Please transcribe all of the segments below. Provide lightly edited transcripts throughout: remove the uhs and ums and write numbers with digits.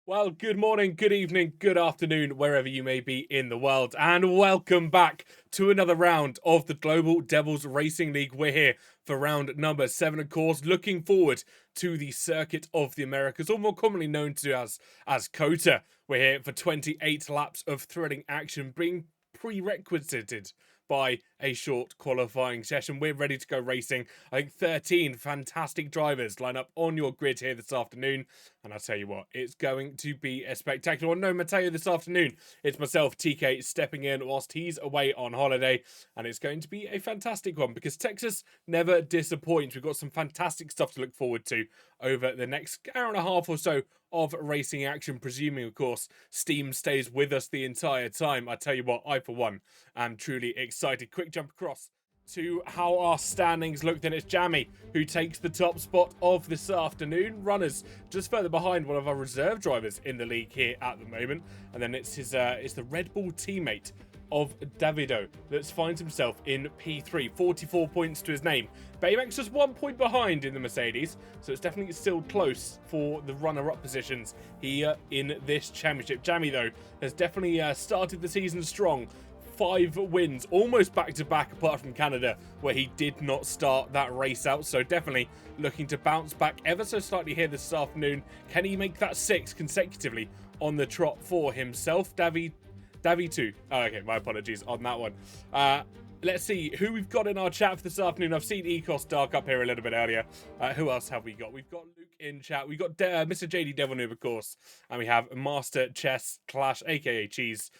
Well, good morning, good evening, good afternoon, wherever you may be in the world, and welcome back to another round of the Global Devils Racing League. We're here for round number 7, of course, looking forward to the Circuit of the Americas, or more commonly known to as Cota. We're here for 28 laps of thrilling action, being prerequisited by a short qualifying session. We're ready to go racing. I think 13 fantastic drivers line up on your grid here this afternoon. And I'll tell you what, it's going to be a spectacular one. No, Matteo, this afternoon, it's myself, TK, stepping in whilst he's away on holiday. And it's going to be a fantastic one because Texas never disappoints. We've got some fantastic stuff to look forward to over the next hour and a half or so of racing action, presuming, of course, Steam stays with us the entire time. I tell you what, I, for one, am truly excited. Quick jump across to how our standings look. Then it's Jammy who takes the top spot of this afternoon. Runners just further behind one of our reserve drivers in the league here at the moment. And then it's the Red Bull teammate of Davido that finds himself in P3, 44 points to his name. Baymax just 1 point behind in the Mercedes, so it's definitely still close for the runner-up positions here in this championship. Jammy, though, has definitely started the season strong. 5 wins, almost back-to-back, apart from Canada, where he did not start that race out. So definitely looking to bounce back ever so slightly here this afternoon. Can he make that 6 consecutively on the trot for himself? Davy 2. Oh, okay, my apologies on that one. Let's see who we've got in our chat for this afternoon. I've seen Ecos Dark up here a little bit earlier. Who else have we got? We've got Luke in chat. We've got Mr. JD Devil Noob, of course. And we have Master Chess Clash, aka Cheese.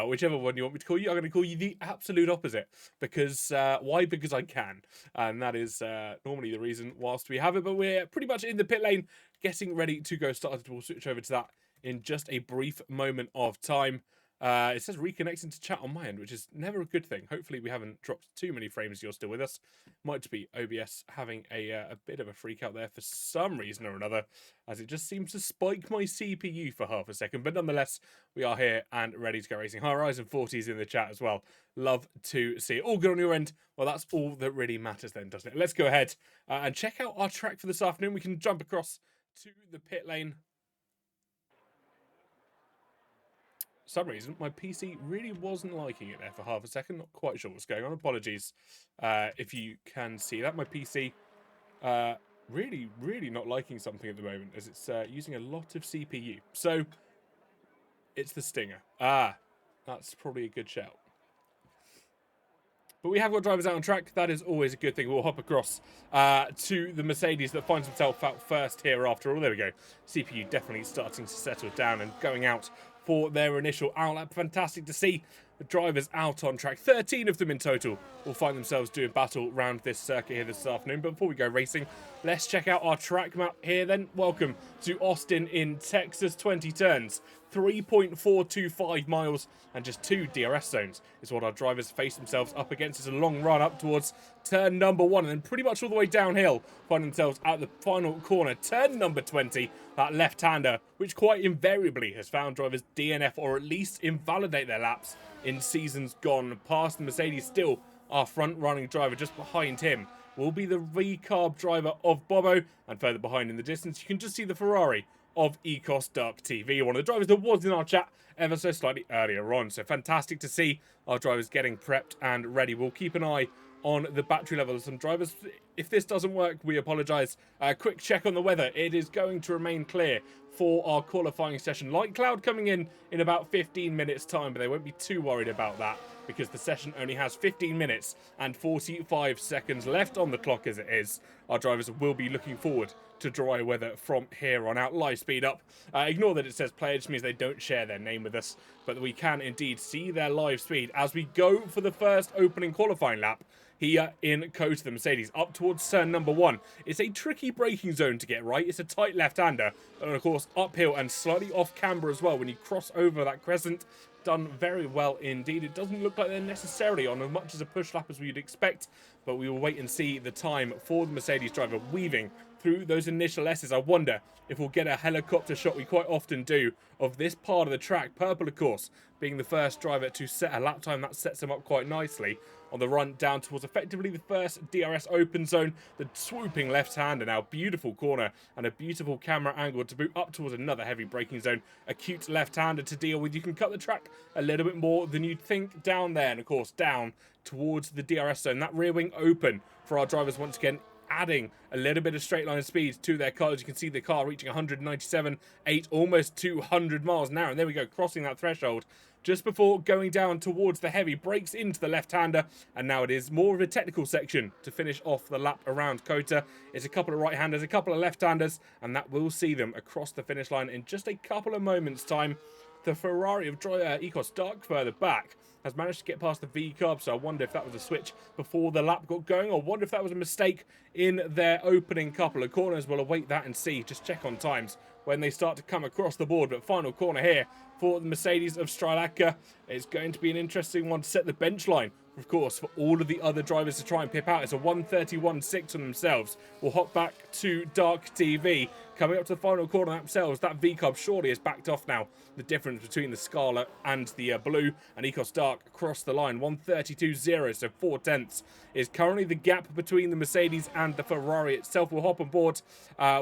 Whichever one you want me to call you. I'm going to call you the absolute opposite. Because, why? Because I can. And that is normally the reason whilst we have it. But we're pretty much in the pit lane, getting ready to go started. We'll switch over to that in just a brief moment of time. It says reconnecting to chat on my end, which is never a good thing. Hopefully we haven't dropped too many frames. You're still with us. Might be OBS having a bit of a freak out there for some reason or another, as it just seems to spike my CPU for half a second. But nonetheless, we are here and ready to go racing. Horizon 40 is in the chat as well. Love to see it. All good on your end. Well, that's all that really matters then, doesn't it? Let's go ahead and check out our track for this afternoon. We can jump across to the pit lane. Some reason my PC really wasn't liking it there for half a second. Not quite sure what's going on. Apologies if you can see that. My PC really not liking something at the moment, as it's using a lot of CPU. So it's the Stinger. That's probably a good shout. But we have got drivers out on track. That is always a good thing. We'll hop across to the Mercedes that finds himself out first here after all. There we go. CPU definitely starting to settle down and going out for their initial outlap. Fantastic to see the drivers out on track. 13 of them in total will find themselves doing battle around this circuit here this afternoon. But before we go racing, let's check out our track map here then. Welcome to Austin in Texas. 20 turns, 3.425 miles, and just 2 DRS zones is what our drivers face themselves up against. It's a long run up towards turn number 1, and then pretty much all the way downhill, find themselves at the final corner. Turn number 20, that left-hander, which quite invariably has found drivers DNF or at least invalidate their laps in seasons gone past. The Mercedes still our front-running driver. Just behind him will be the V-carb driver of Bobo, and further behind in the distance you can just see the Ferrari of Ecos Dark TV, one of the drivers that was in our chat ever so slightly earlier on. So fantastic to see our drivers getting prepped and ready. We'll keep an eye on the battery level of some drivers. If this doesn't work, we apologise. Quick check on the weather. It is going to remain clear for our qualifying session. Light cloud coming in about 15 minutes time, but they won't be too worried about that because the session only has 15 minutes and 45 seconds left on the clock as it is. Our drivers will be looking forward to dry weather from here on out. Live speed up. Ignore that it says player, just means they don't share their name with us, but we can indeed see their live speed as we go for the first opening qualifying lap here in Cota. The Mercedes up towards turn number 1. It's a tricky braking zone to get right. It's a tight left-hander, and of course uphill and slightly off camber as well when you cross over that crescent. Done very well indeed. It doesn't look like they're necessarily on as much as a push lap as we'd expect, but we will wait and see the time for the Mercedes driver weaving through those initial S's. I wonder if we'll get a helicopter shot, we quite often do, of this part of the track. Purple, of course, being the first driver to set a lap time. That sets him up quite nicely on the run down towards effectively the first DRS open zone. The swooping left-hander now, beautiful corner and a beautiful camera angle to boot up towards another heavy braking zone. Acute left-hander to deal with. You can cut the track a little bit more than you'd think down there, and of course down towards the DRS zone. That rear wing open for our drivers once again, adding a little bit of straight line speed to their car. As you can see, the car reaching 197.8, almost 200 miles an hour. And there we go, crossing that threshold just before going down towards the heavy, breaks into the left-hander, and now it is more of a technical section to finish off the lap around Cota. It's a couple of right-handers, a couple of left-handers, and that will see them across the finish line in just a couple of moments' time. The Ferrari of Ecos Dark further back has managed to get past the V-carb, so I wonder if that was a switch before the lap got going, or wonder if that was a mistake in their opening couple of corners. We'll await that and see, just check on times when they start to come across the board. But final corner here for the Mercedes of Strylatka. It's going to be an interesting one to set the bench line, of course, for all of the other drivers to try and pip out. It's a 1:31.6 on themselves. We'll hop back to Dark TV. Coming up to the final corner themselves, that V-carb surely is backed off now. The difference between the Scarlet and the blue, and Ecos Dark across the line, 1:32.0, so 4/10 is currently the gap between the Mercedes and the Ferrari itself. We'll hop on board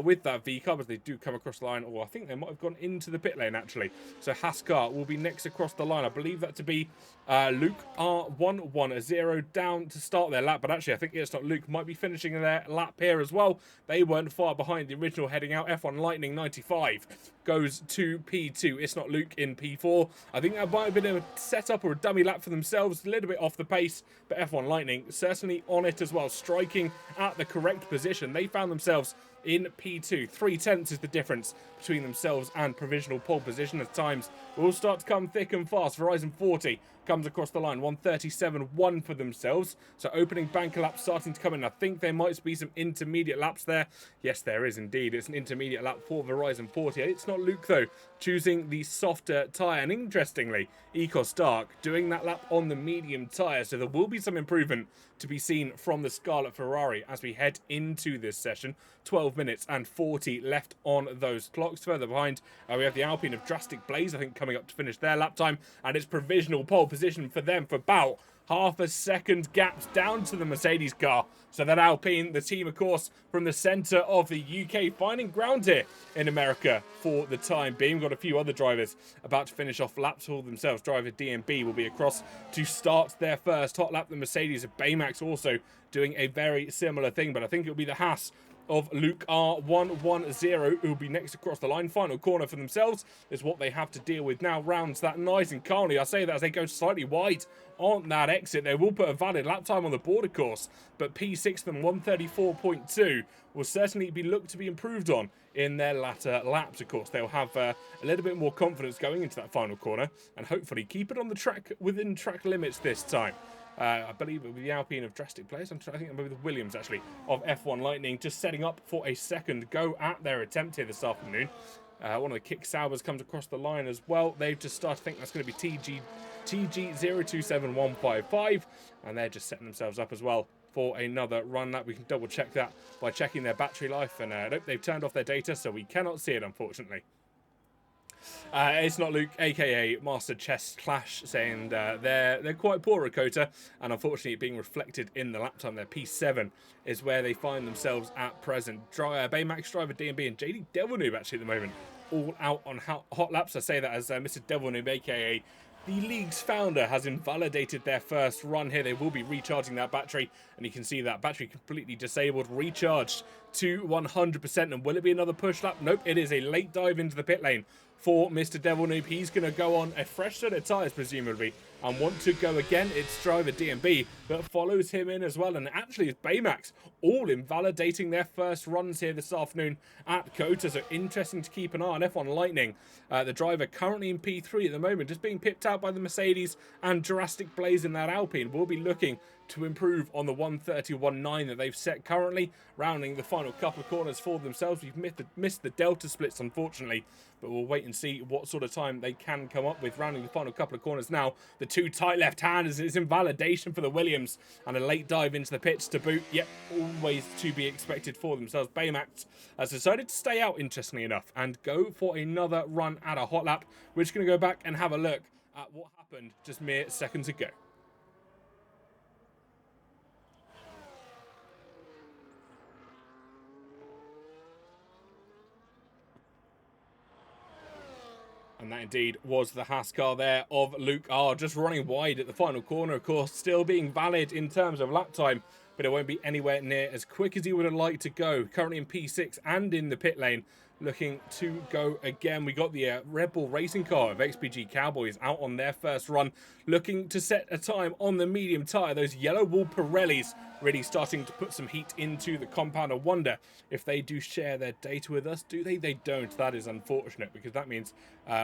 with that V-carb as they do come across the line, or I think they might have gone into the pit lane actually. So Haskar will be next across the line. I believe that to be Luke R110 down to start their lap, but actually I think it's not Luke, might be finishing their lap here as well. They weren't far behind the original heading out. F1 Lightning 95 goes to P2. It's not Luke in P4. I think that might have been a setup or a dummy lap for themselves, a little bit off the pace, but F1 Lightning certainly on it as well, striking at the correct position. They found themselves in P2. 3/10 is the difference between themselves and provisional pole position. At times will start to come thick and fast. Verizon 40 comes across the line, 1:37.1 for themselves. So opening banker lap starting to come in. I think there might be some intermediate laps there. Yes, there is indeed. It's an intermediate lap for Verizon 40. It's not Luke though, choosing the softer tyre. And interestingly, Ecos Dark doing that lap on the medium tyre. So there will be some improvement to be seen from the Scarlet Ferrari as we head into this session. 12 minutes and 40 left on those clocks. Further behind, we have the Alpine of Drastic Blaze, I think, coming up to finish their lap time, and it's provisional pole position for them for about half a second gaps down to the Mercedes car. So that Alpine, the team, of course, from the centre of the UK, finding ground here in America for the time being. Got a few other drivers about to finish off laps for themselves. Driver DMB will be across to start their first hot lap. The Mercedes of Baymax also doing a very similar thing, but I think it'll be the Haas of Luke R110 who will be next across the line. Final corner for themselves is what they have to deal with now. Rounds that nice and calmly. I say that as they go slightly wide on that exit. They will put a valid lap time on the board, of course, but P6 and 1:34.2 will certainly be looked to be improved on in their latter laps. Of course, they'll have a little bit more confidence going into that final corner and hopefully keep it on the track within track limits this time. I believe it will be the Alpine of Drastic Players. I think it will be the Williams, actually, of F1 Lightning, just setting up for a second go at their attempt here this afternoon. One of the kick Saubers comes across the line as well. They've just started, I think that's going to be TG027155, and they're just setting themselves up as well for another run lap. We can double check that by checking their battery life, and nope, they've turned off their data, so we cannot see it, unfortunately. It's not Luke, aka Master Chess Clash, saying they're quite poor at Cota, and unfortunately being reflected in the lap time. Their P7 is where they find themselves at present. Baymax driver DMB and JD Devilnoob actually at the moment, all out on hot laps. I say that as Mr. Devilnoob, aka the league's founder, has invalidated their first run here. They will be recharging that battery, and you can see that battery completely disabled, recharged to 100%. And will it be another push lap? Nope, it is a late dive into the pit lane for Mr. Devilnoob. He's going to go on a fresh set of tyres, presumably, and want to go again. It's driver DMB that follows him in as well, and actually it's Baymax all invalidating their first runs here this afternoon at Cota. So interesting to keep an eye on. F1 Lightning, the driver currently in P3 at the moment, just being pipped out by the Mercedes and Drastic Blaze in that Alpine. Will be looking to improve on the 1:31.9 that they've set currently, rounding the final couple of corners for themselves. We've missed the delta splits, unfortunately, but we'll wait and see what sort of time they can come up with, rounding the final couple of corners now. The two tight left-handers is invalidation for the Williams, and a late dive into the pits to boot. Yep, always to be expected for themselves. Baymax has decided to stay out, interestingly enough, and go for another run at a hot lap. We're just going to go back and have a look at what happened just mere seconds ago. And that indeed was the Haas car there of Luke R, just running wide at the final corner, of course, still being valid in terms of lap time, but it won't be anywhere near as quick as he would have liked to go. Currently in P6 and in the pit lane, looking to go again. We got the Red Bull racing car of XPG Cowboys out on their first run, looking to set a time on the medium tyre. Those yellow wool Pirellis really starting to put some heat into the compound. I wonder if they do share their data with us. Do they? They don't. That is unfortunate, because that means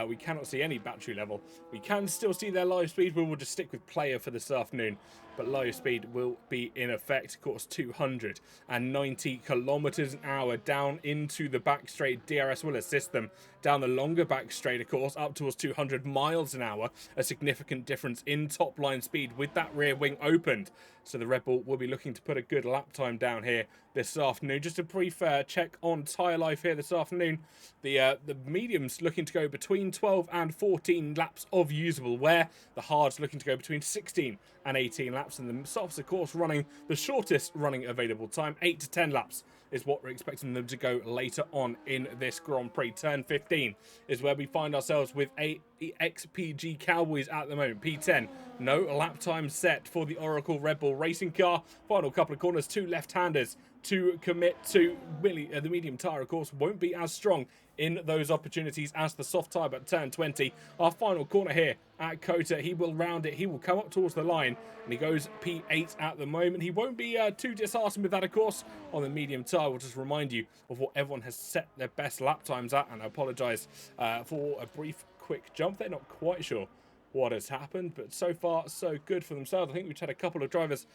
we cannot see any battery level. We can still see their live speed, but we'll just stick with player for this afternoon. But live speed will be in effect, of course, 290 kilometers an hour down into the back straight. DRS will assist them down the longer back straight, of course, up towards 200 miles an hour. A significant difference in top line speed with that rear wing opened. So the Red Bull will be looking to put a good lap time down here this afternoon. Just a brief check on tyre life here this afternoon. The mediums looking to go between 12 and 14 laps of usable wear. The hards looking to go between 16 and 18 laps. And the softs, of course, running the shortest running available time, 8 to 10 laps. Is what we're expecting them to go later on in this Grand Prix. Turn 15 is where we find ourselves with a XPG Cowboys at the moment. P10, no lap time set for the Oracle Red Bull racing car. Final couple of corners, two left-handers to commit to. Really, the medium tyre, of course, won't be as strong in those opportunities as the soft tyre, but turn 20, our final corner here at Cota, he will round it, he will come up towards the line, and he goes P8 at the moment. He won't be too disheartened with that, of course, on the medium tyre. We'll just remind you of what everyone has set their best lap times at, and I apologise for a brief, quick jump. They're not quite sure what has happened, but so far so good for themselves. I think we've had a couple of drivers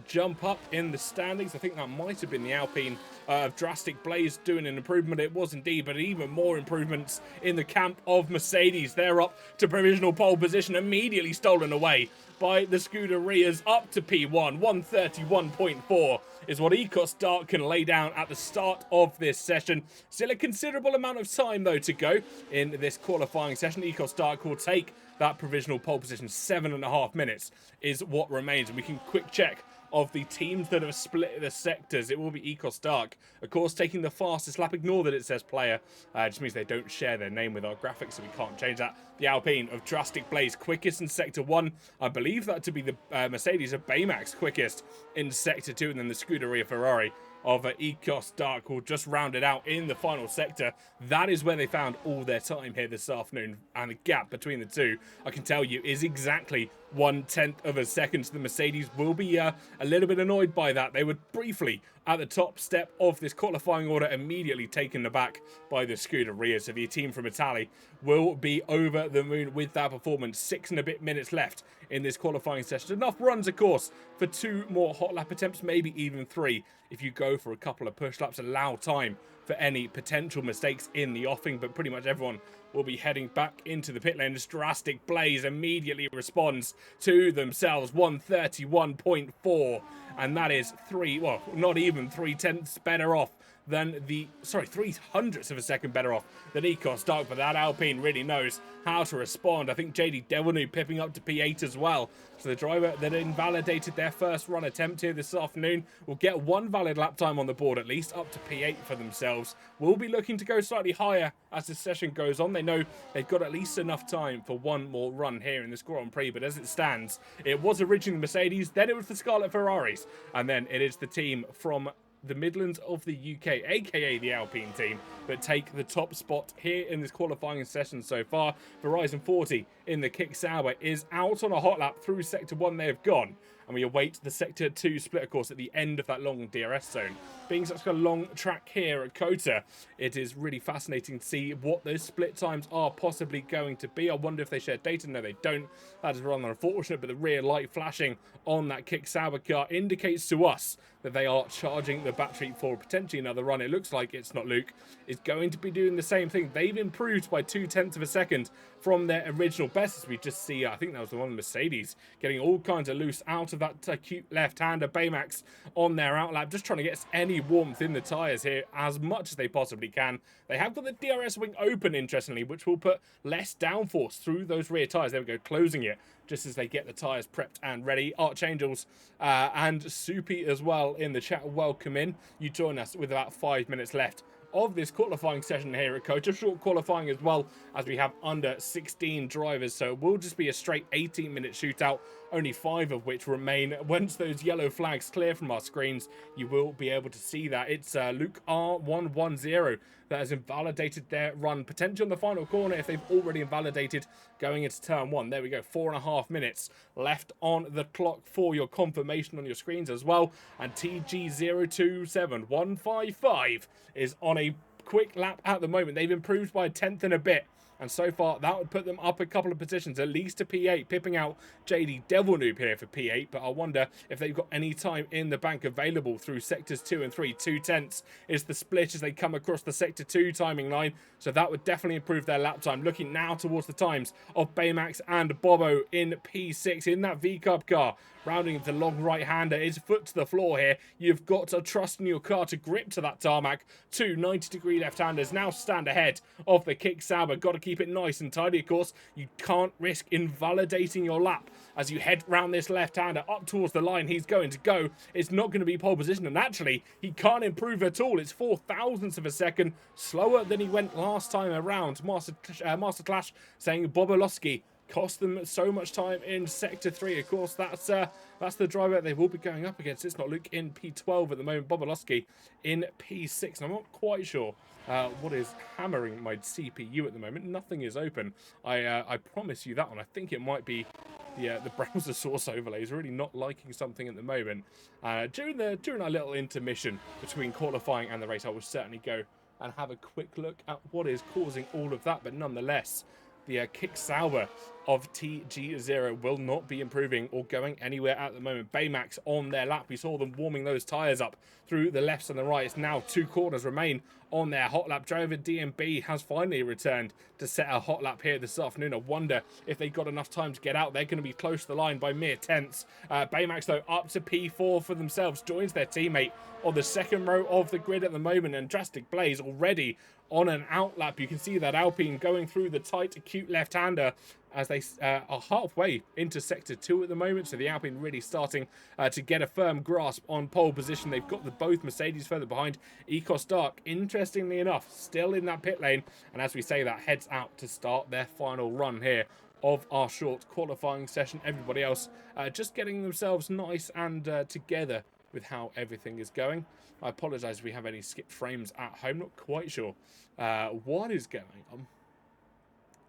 jump up in the standings. I think that might have been the Alpine of Drastic Blaze doing an improvement. It was indeed, but even more improvements in the camp of Mercedes. They're up to provisional pole position, immediately stolen away by the Scuderias, up to P1. 131.4 is what Ecos Dark can lay down at the start of this session. Still a considerable amount of time, though, to go in this qualifying session. Ecos Dark will take that provisional pole position. 7.5 minutes is what remains, and we can quick check of the teams that have split the sectors. It will be Ecos Dark, of course, taking the fastest lap. Ignore that it says player. Just means they don't share their name with our graphics, so we can't change that. The Alpine of Drastic Blaze, quickest in Sector 1. I believe that to be the Mercedes of Baymax, quickest in Sector 2. And then the Scuderia Ferrari of Ecos Dark will just round it out in the final sector. That is where they found all their time here this afternoon, and the gap between the two, I can tell you, is exactly 1/10 of a second. So the Mercedes will be a little bit annoyed by that. They were briefly at the top step of this qualifying order, immediately taken aback by the Scuderia. So the team from Italy will be over the moon with that performance. 6 and a bit minutes left in this qualifying session. Enough runs, of course, for 2 more hot lap attempts, maybe even 3 if you go for a couple of push laps. Allow time for any potential mistakes in the offing, but pretty much everyone will be heading back into the pit lane. As Drastic Blaze immediately responds to themselves. 131.4, and that is not even 3/10 better off than 300ths of a second better off than Ecos Dark, but that Alpine really knows how to respond. I think JD Devilnew pipping up to P8 as well. So the driver that invalidated their first run attempt here this afternoon will get 1 valid lap time on the board, at least up to P8 for themselves. We'll be looking to go slightly higher as the session goes on. They know they've got at least enough time for 1 more run here in this Grand Prix, but as it stands, it was originally the Mercedes, then it was the Scarlet Ferraris, and then it is the team from the Midlands of the UK, aka the Alpine team, that take the top spot here in this qualifying session so far. Verizon 40 in the kick Sauber is out on a hot lap through Sector 1. They have gone. And we await the Sector 2 split, of course, at the end of that long DRS zone. Being such a long track here at Cota, it is really fascinating to see what those split times are possibly going to be. I wonder if they share data. No, they don't. That is rather unfortunate, but the rear light flashing on that kick Sauber car indicates to us that they are charging the battery for potentially another run. It looks like It's Not Luke is going to be doing the same thing. They've improved by 0.2 of a second from their original best, as we just see, I think that was the one Mercedes, getting all kinds of loose out of that cute left-hander. Baymax on their outlap, just trying to get any warmth in the tyres here as much as they possibly can. They have got the DRS wing open, interestingly, which will put less downforce through those rear tyres. There we go, closing it just as they get the tyres prepped and ready. Archangels and Soupy as well in the chat. Welcome in. You join us with about 5 minutes left of this qualifying session here at Cota. Short qualifying as well, as we have under 16 drivers, so it will just be a straight 18-minute shootout, only 5 of which remain. Once those yellow flags clear from our screens, you will be able to see that. It's Luke R110 that has invalidated their run, potentially on the final corner if they've already invalidated going into turn 1. There we go, 4.5 minutes left on the clock for your confirmation on your screens as well. And TG027155 is on a quick lap at the moment. They've improved by 1/10 and a bit, and so far that would put them up a couple of positions, at least to P8, pipping out JD Devil Noob here for P8. But I wonder if they've got any time in the bank available through sectors 2 and 3. 0.2 is the split as they come across the sector 2 timing line, so that would definitely improve their lap time. Looking now towards the times of Baymax and Bobo in P6 in that V-Cub car. Rounding the long right-hander, is foot to the floor here. You've got to trust in your car to grip to that tarmac. 2 90-degree left-handers now stand ahead of the kick Sauber. Got to keep it nice and tidy, of course. You can't risk invalidating your lap as you head round this left-hander up towards the line. He's going to go. It's not going to be pole position, and actually, he can't improve at all. It's 0.004 of a second slower than he went last time around. Master Clash saying Bobolowski cost them so much time in Sector 3. Of course, that's the driver they will be going up against. It's Not Luke in P12 at the moment. Bobolowski in P6. And I'm not quite sure what is hammering my CPU at the moment. Nothing is open. I promise you that one. I think it might be the browser source overlay is really not liking something at the moment. During our little intermission between qualifying and the race, I will certainly go and have a quick look at what is causing all of that. But nonetheless, the kick Sauber of TG0 will not be improving or going anywhere at the moment. Baymax on their lap. We saw them warming those tyres up through the lefts and the rights. Now 2 corners remain on their hot lap. Driver DMB has finally returned to set a hot lap here this afternoon. I wonder if they got enough time to get out. They're going to be close to the line by mere tenths. Baymax, though, up to P4 for themselves. Joins their teammate on the second row of the grid at the moment. And Drastic Blaze already on an outlap. You can see that Alpine going through the tight, acute left-hander as they are halfway into Sector 2 at the moment. So the Alpine really starting to get a firm grasp on pole position. They've got both Mercedes further behind. Ecos Dark, interestingly enough, still in that pit lane. And as we say that, heads out to start their final run here of our short qualifying session. Everybody else just getting themselves nice and together with how everything is going. I apologise if we have any skipped frames at home. Not quite sure what is going on.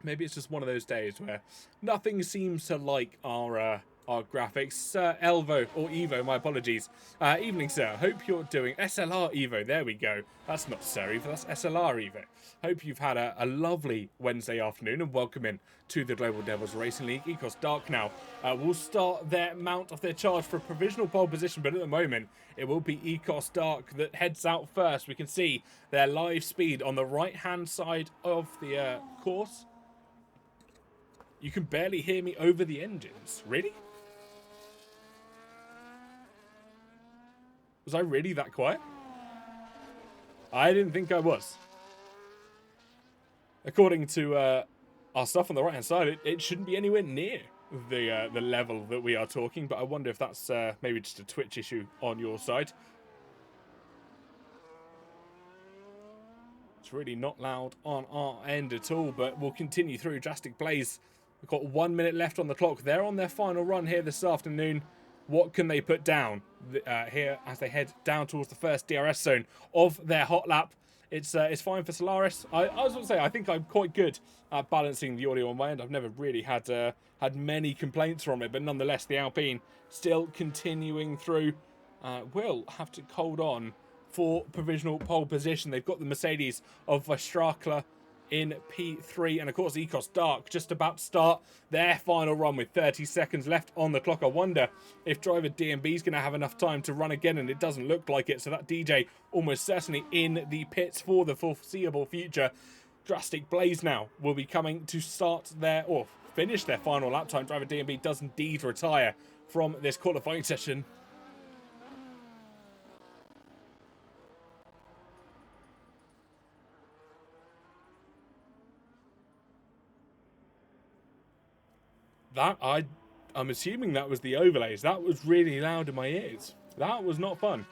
Maybe it's just one of those days where nothing seems to like our graphics. Sir Elvo, or Evo, my apologies. Evening, sir. Hope you're doing SLR Evo. There we go. That's not Sir Evo, that's SLR Evo. Hope you've had a lovely Wednesday afternoon, and welcome in to the Global Devils Racing League. Ecos Dark now will start their mount of their charge for a provisional pole position, but at the moment it will be Ecos Dark that heads out first. We can see their live speed on the right-hand side of the course. You can barely hear me over the engines. Really? Was I really that quiet? I didn't think I was. According to our stuff on the right-hand side, it shouldn't be anywhere near the level that we are talking, but I wonder if that's maybe just a Twitch issue on your side. It's really not loud on our end at all, but we'll continue through. Drastic Blaze, we've got 1 minute left on the clock. They're on their final run here this afternoon. What can they put down here as they head down towards the first DRS zone of their hot lap? It's fine for Solaris. I was going to say, I think I'm quite good at balancing the audio on my end. I've never really had many complaints from it, but nonetheless, the Alpine still continuing through. Will have to hold on for provisional pole position. They've got the Mercedes of Verstrackler in P3, and of course Ecos Dark just about to start their final run with 30 seconds left on the clock. I wonder if driver DMB is going to have enough time to run again, and it doesn't look like it, so that DJ almost certainly in the pits for the foreseeable future. Drastic Blaze now will be coming to start their, or finish their final lap time. Driver DMB does indeed retire from this qualifying session. That I'm assuming that was the overlays. That was really loud in my ears. That was not fun.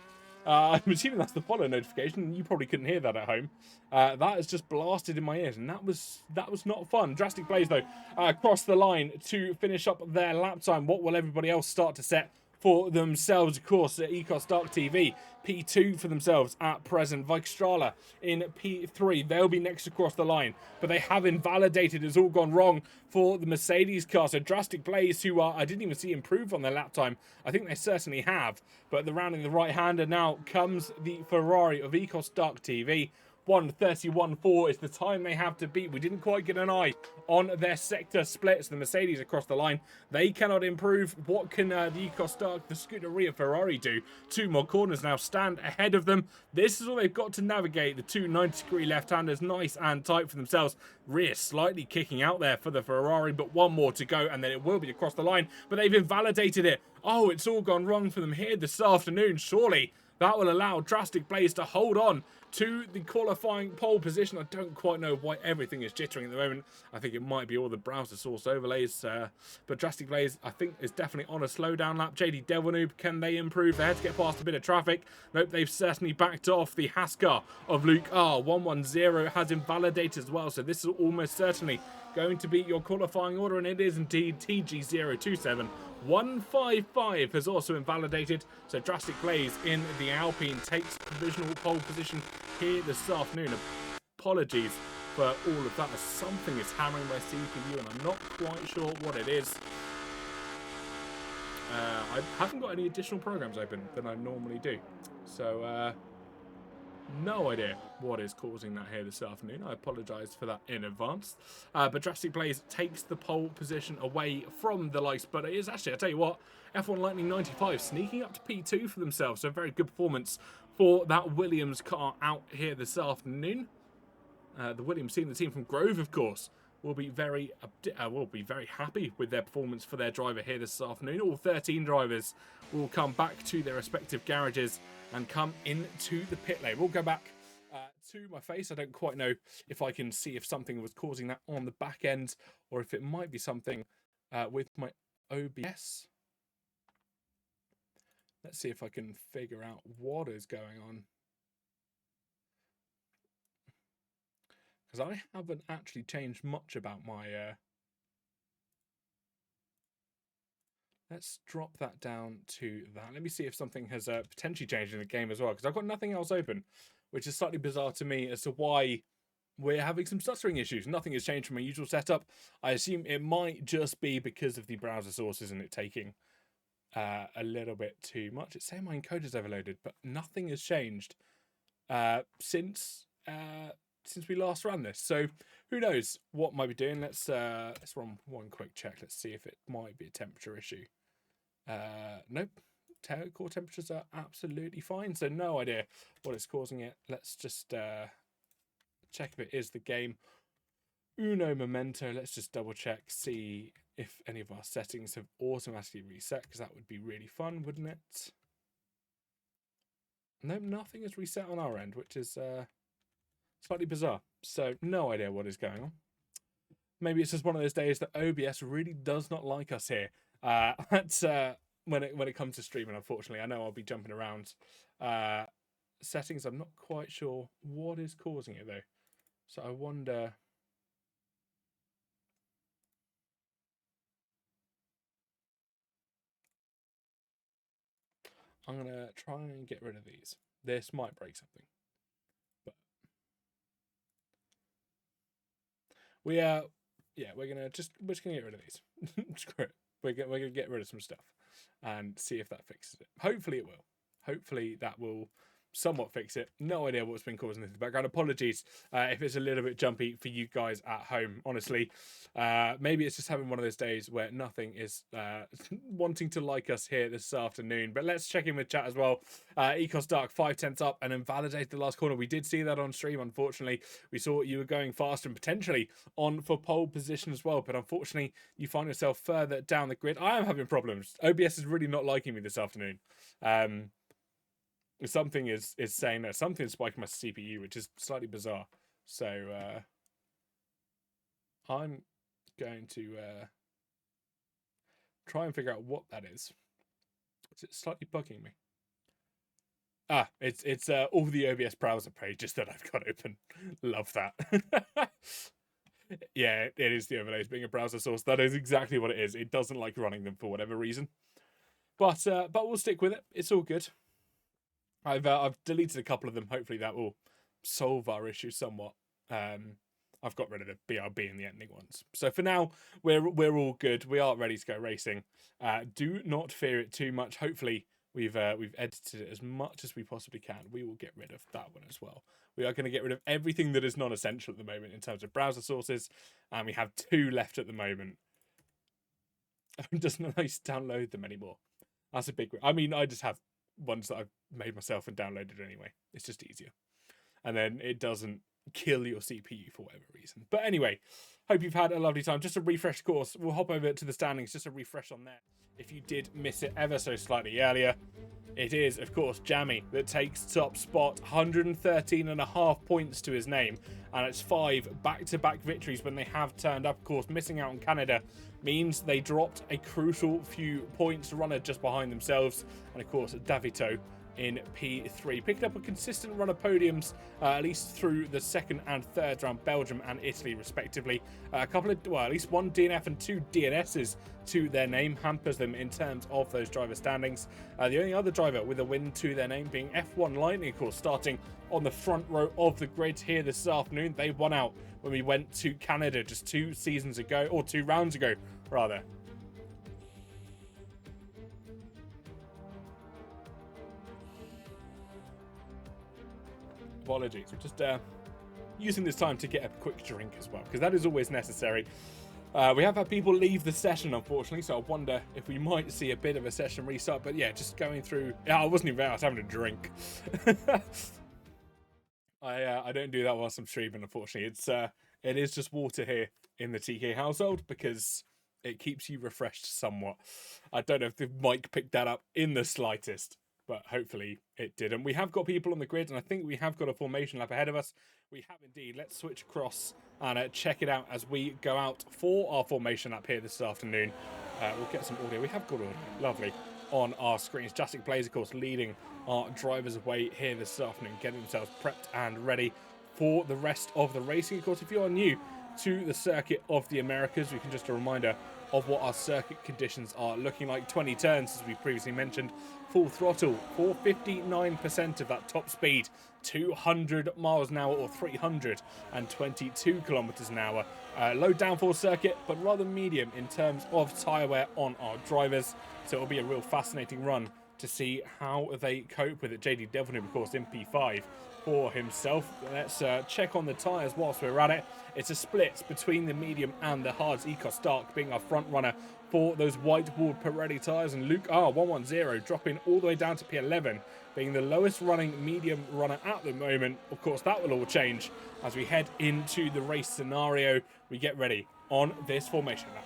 I'm assuming that's the follow notification. You probably couldn't hear that at home. That has just blasted in my ears, and that was not fun. Drastic Blaze though across the line to finish up their lap time. What will everybody else start to set for themselves? Of course, Ecos Dark TV P2 for themselves at present. Vikstrala in P3. They'll be next across the line, but they have invalidated. It's all gone wrong for the Mercedes car. So Drastic Blaze, who I didn't even see improve on their lap time. I think they certainly have, but the rounding the right hander now comes the Ferrari of Ecos Dark TV. 1:31.4 is the time they have to beat. We didn't quite get an eye on their sector splits. The Mercedes across the line, they cannot improve. What can the Ecos Dark, the Scuderia Ferrari do? 2 more corners now stand ahead of them. This is all they've got to navigate. The two 90-degree left-handers, nice and tight for themselves. Rear slightly kicking out there for the Ferrari, but 1 more to go, and then it will be across the line. But they've invalidated it. Oh, it's all gone wrong for them here this afternoon. Surely that will allow Drastic Blaze to hold on to the qualifying pole position. I don't quite know why everything is jittering at the moment. I think it might be all the browser source overlays. But Drastic Blaze, I think, is definitely on a slowdown lap. JD Devil Noob, can they improve? They had to get past a bit of traffic. Nope, they've certainly backed off. The Haskar of Luke R. 110 has invalidated as well. So this is almost certainly going to be your qualifying order, and it is indeed. TG027 155 has also invalidated, so Drastic Blaze in the Alpine takes provisional pole position here this afternoon. Apologies for all of that, as something is hammering my CPU and I'm not quite sure what it is. I haven't got any additional programs open than I normally do, so no idea what is causing that here this afternoon. I apologise for that in advance. But Drastic Blaze takes the pole position away from the likes. But it is actually, I tell you what, F1 Lightning 95 sneaking up to P2 for themselves. So a very good performance for that Williams car out here this afternoon. The Williams team, the team from Grove, of course, will be very happy with their performance for their driver here this afternoon. All 13 drivers will come back to their respective garages and come into the pit lane. We'll go back to my face. I don't quite know if I can see if something was causing that on the back end, or if it might be something with my OBS. Let's see if I can figure out what is going on, because I haven't actually changed much about my let's drop that down to that. Let me see if something has potentially changed in the game as well, because I've got nothing else open, which is slightly bizarre to me as to why we're having some stuttering issues. Nothing has changed from my usual setup. I assume it might just be because of the browser sources and it taking a little bit too much. It's saying my encoder's overloaded, but nothing has changed since we last ran this. So who knows what might be doing. Let's run one quick check. Let's see if it might be a temperature issue. Nope. Core temperatures are absolutely fine, so no idea what is causing it. Let's just check if it is the game. Uno momento. Let's just double check, see if any of our settings have automatically reset, because that would be really fun, wouldn't it? Nope, nothing is reset on our end, which is slightly bizarre. So no idea what is going on. Maybe it's just one of those days that OBS really does not like us here. That's when it comes to streaming, unfortunately. I know I'll be jumping around settings. I'm not quite sure what is causing it though. So I wonder. I'm gonna try and get rid of these. This might break something. But We yeah, we're just gonna get rid of these. Screw it. We're gonna get rid of some stuff and see if that fixes it. Hopefully it will. Hopefully that will somewhat fix it. No idea what's been causing this in the background. Apologies if it's a little bit jumpy for you guys at home. Honestly, maybe it's just having one of those days where nothing is wanting to like us here this afternoon. But let's check in with chat as well. Ecos Dark 5/10 up and invalidated the last corner. We did see that on stream. Unfortunately, we saw you were going fast and potentially on for pole position as well. But unfortunately, you find yourself further down the grid. I am having problems. OBS is really not liking me this afternoon. Something is saying that something is spiking my CPU, which is slightly bizarre. So I'm going to try and figure out what that is. Is it slightly bugging me? Ah, it's all the OBS browser pages that I've got open. Love that. Yeah, it is the overlays being a browser source. That is exactly what it is. It doesn't like running them for whatever reason. But we'll stick with it. It's all good. I've deleted a couple of them. Hopefully that will solve our issue somewhat. I've got rid of the BRB and the ending ones. So for now, we're all good. We are ready to go racing. Do not fear it too much. Hopefully we've edited it as much as we possibly can. We will get rid of that one as well. We are going to get rid of everything that is non-essential at the moment in terms of browser sources, and we have 2 left at the moment. It doesn't allow you to download them anymore. That's a big. I mean, I just have ones that I've made myself and downloaded anyway. It's just easier. And then it doesn't kill your CPU for whatever reason. But anyway, hope you've had a lovely time. Just a refresh course. We'll hop over to the standings. Just a refresh on there. If you did miss it ever so slightly earlier, it is, of course, Jammy that takes top spot. 113.5 points to his name. And it's 5 back-to-back victories when they have turned up. Of course, missing out on Canada means they dropped a crucial few points. Runner just behind themselves. And, of course, Davito in P3. Picked up a consistent run of podiums, at least through the second and third round, Belgium and Italy, respectively. A couple of, well, at least 1 DNF and 2 DNSs to their name hampers them in terms of those driver standings. The only other driver with a win to their name being F1 Lightning, of course, starting on the front row of the grid here this afternoon. They won out when we went to Canada just 2 seasons ago, or 2 rounds ago, rather. Apologies. We're just using this time to get a quick drink as well, because that is always necessary. We have had people leave the session, unfortunately, so I wonder if we might see a bit of a session restart. But yeah, just going through. Yeah, I wasn't even there. I was having a drink. I don't do that whilst I'm streaming, unfortunately. It is just water here in the TK household because it keeps you refreshed somewhat. I don't know if the mic picked that up in the slightest, but hopefully it didn't. We have got people on the grid, and I think we have got a formation lap ahead of us. We have indeed. Let's switch across and check it out as we go out for our formation lap here this afternoon. We'll get some audio. We have got audio. Lovely. On our screens. Justic Blaze, of course, leading our drivers away here this afternoon, getting themselves prepped and ready for the rest of the racing. Of course, if you are new to the circuit of the Americas, we can just a reminder of what our circuit conditions are looking like. 20 turns, as we previously mentioned, full throttle for 59% of that top speed, 200 miles an hour or 322 kilometers an hour. Low downforce circuit, but rather medium in terms of tyre wear on our drivers. So it'll be a real fascinating run to see how they cope with it. JD Devlin, of course, in P5 for himself. Let's check on the tyres whilst we're at it. It's a split between the medium and the hards. Ecos Dark being our front runner for those whiteboard Pirelli tyres, and Luke R 110 dropping all the way down to P11, being the lowest running medium runner at the moment. Of course, that will all change as we head into the race scenario. We get ready on this formation lap.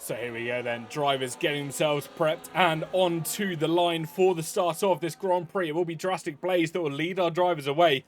So here we go then, drivers getting themselves prepped and onto the line for the start of this Grand Prix. It will be Drastic Blaze that will lead our drivers away.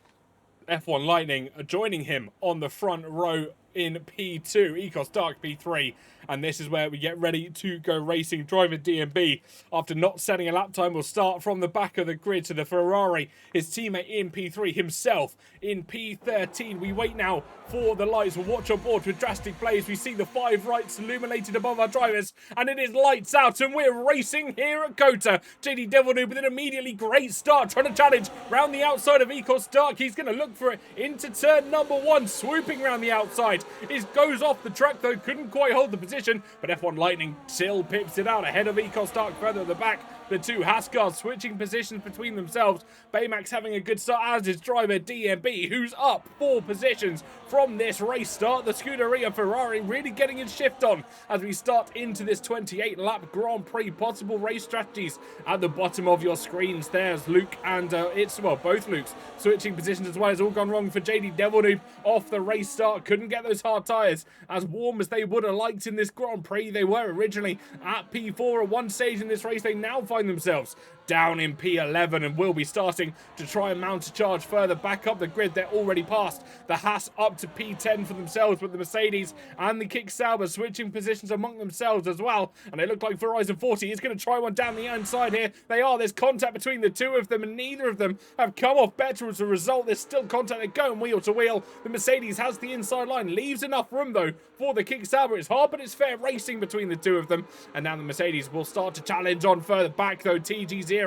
F1 Lightning joining him on the front row in P2, Ecos Dark P3, and this is where we get ready to go racing. Driver DMB, after not setting a lap time, will start from the back of the grid to the Ferrari. His teammate in P3, himself in P13. We wait now for the lights. We'll watch on board with Drastic Blaze. We see the 5 lights illuminated above our drivers, and it is lights out, and we're racing here at Cota. JD Devil Noob with an immediately great start, trying to challenge round the outside of Ecos Dark. He's going to look for it into turn number 1, swooping round the outside. It goes off the track though, couldn't quite hold the position, but F1 Lightning still pips it out ahead of Ecos Dark further at the back. The two Haskars switching positions between themselves. Baymax having a good start, as is driver DMB, who's up 4 positions from this race start. The Scuderia Ferrari really getting his shift on as we start into this 28-lap Grand Prix. Possible race strategies at the bottom of your screens. There's Luke and both Lukes switching positions as well. It's all gone wrong for JD Devil Noob off the race start. Couldn't get those hard tyres as warm as they would have liked in this Grand Prix. They were originally at P4 at one stage in this race. They now find themselves down in P11 and will be starting to try and mount a charge further back up the grid. They're already past the Haas up to P10 for themselves, with the Mercedes and the Kick Sauber switching positions among themselves as well. And it looked like Verizon 40 is going to try one down the inside here. They are. There's contact between the two of them, and neither of them have come off better as a result. There's still contact. They're going wheel to wheel. The Mercedes has the inside line, leaves enough room though for the Kick Sauber. It's hard, but it's fair racing between the two of them. And now the Mercedes will start to challenge on further back though. TG0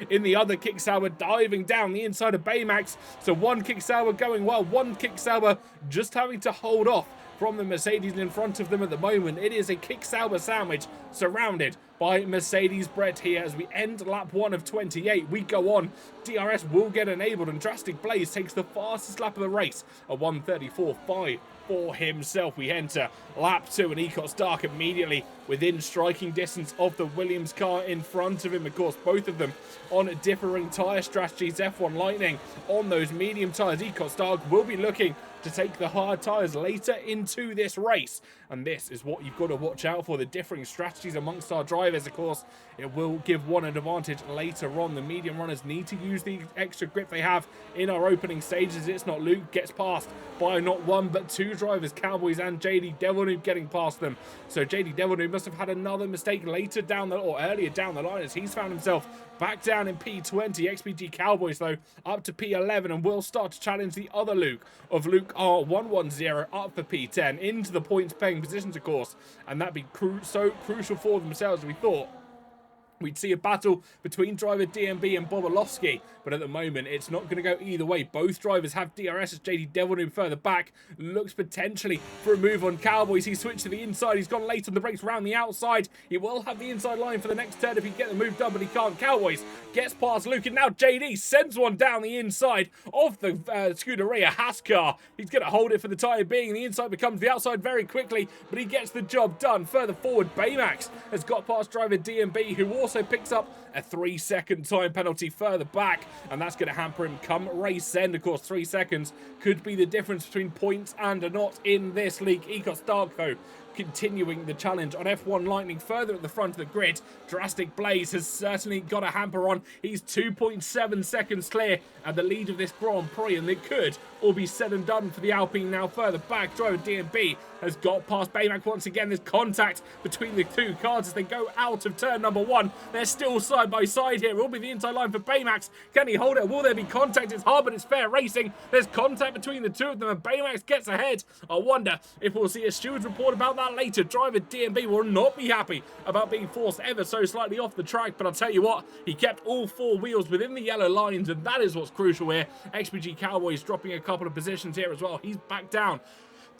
in the other Kick Sauber, diving down the inside of Baymax. So one Kick Sauber going well, one Kick Sauber just having to hold off from the Mercedes in front of them at the moment. It is a Kick Sauber sandwich surrounded by Mercedes Brett here as we end lap 1 of 28. We go on. DRS will get enabled, and Drastic Blaze takes the fastest lap of the race, a 1:34.5 for himself. We enter lap 2, and Ecos Dark immediately within striking distance of the Williams car in front of him. Of course, both of them on differing tyre strategies. F1 Lightning on those medium tyres. Ecos Dark will be looking to take the hard tyres later into this race, and this is what you've got to watch out for, the differing strategies amongst our drivers. Of course, it will give one an advantage later on. The medium runners need to use the extra grip they have in our opening stages. It's not Luke gets past by not one but 2 drivers, Cowboys and JD Devil Noob getting past them. So JD Devil Noob must have had another mistake later down earlier down the line, as he's found himself back down in P20. XPG Cowboys though up to P11 and will start to challenge the other Luke of Luke R110 up for P10 into the points paying positions, of course, and that'd be so crucial for themselves. We thought we'd see a battle between driver DMB and Bobolowski, but at the moment it's not going to go either way. Both drivers have DRS as JD Devil Noob further back looks potentially for a move on Cowboys. He switched to the inside. He's gone late on the brakes round the outside. He will have the inside line for the next turn if he can get the move done, but he can't. Cowboys gets past Luke, and now JD sends one down the inside of the Scuderia Haas car. He's going to hold it for the time being. The inside becomes the outside very quickly, but he gets the job done. Further forward, Baymax has got past driver DMB, who also picks up a 3-second time penalty further back, and that's going to hamper him come race end. Of course, 3 seconds could be the difference between points and a not in this league. Ecos Dark though continuing the challenge on F1 Lightning further at the front of the grid. Drastic Blaze has certainly got a hamper on. He's 2.7 seconds clear at the lead of this Grand Prix, and it could all be said and done for the Alpine now further back. Driver DMB has got past Baymax once again. There's contact between the two cars as they go out of turn number 1. They're still side by side here. It will be the inside line for Baymax. Can he hold it? Will there be contact? It's hard, but it's fair racing. There's contact between the two of them, and Baymax gets ahead. I wonder if we'll see a steward's report about that later. Driver DMB will not be happy about being forced ever so slightly off the track, but I'll tell you what, he kept all 4 wheels within the yellow lines, and that is what's crucial here. XPG Cowboys dropping a couple of positions here as well. He's back down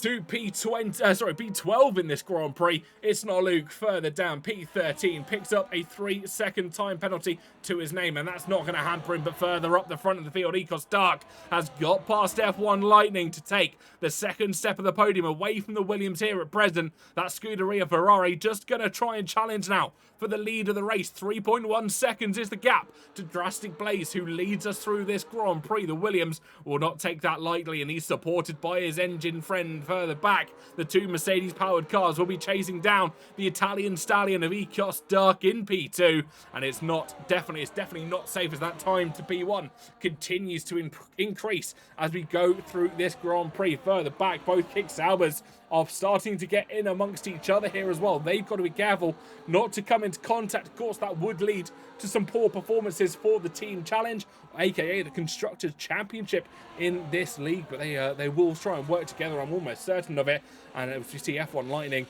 to P12 in this Grand Prix. It's not Luke further down. P13 picks up a 3-second time penalty to his name, and that's not going to hamper him. But further up the front of the field, Ecos Dark has got past F1 Lightning to take the second step of the podium away from the Williams here at present. That Scuderia Ferrari just going to try and challenge now for the lead of the race. 3.1 seconds is the gap to Drastic Blaze, who leads us through this Grand Prix. The Williams will not take that lightly, and he's supported by his engine friend further back, the two Mercedes-powered cars will be chasing down the Italian stallion of Ecos Dark in P2, and it's definitely not safe as that time to P1 continues to increase as we go through this Grand Prix. Further back, both Kick Saubers are starting to get in amongst each other here as well. They've got to be careful not to come into contact. Of course, that would lead to some poor performances for the team challenge, aka the Constructors' Championship in this league, but they will try and work together. I'm almost certain of it. And as we see F1 Lightning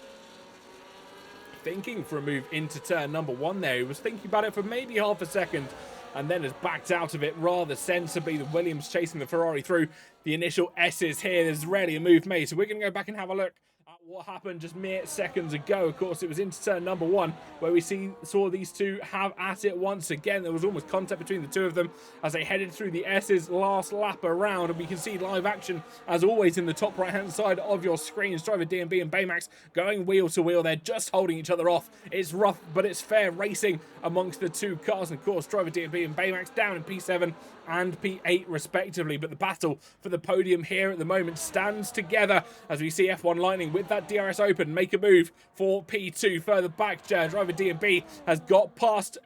thinking for a move into turn number 1 there. He was thinking about it for maybe half a second and then has backed out of it rather sensibly. The Williams chasing the Ferrari through the initial S's here. There's rarely a move made, so we're going to go back and have a look at what happened just mere seconds ago. Of course, it was into turn number 1 where we saw these two have at it once again. There was almost contact between the two of them as they headed through the S's last lap around, and we can see live action as always in the top right hand side of your screens. Driver DMB and Baymax going wheel to wheel. They're just holding each other off. It's rough, but it's fair racing amongst the two cars, and of course driver DMB and Baymax down in P7 and P8 respectively. But the battle for the podium here at the moment stands together as we see F1 Lightning with that DRS open make a move for P2. Further back, driver DMB has got past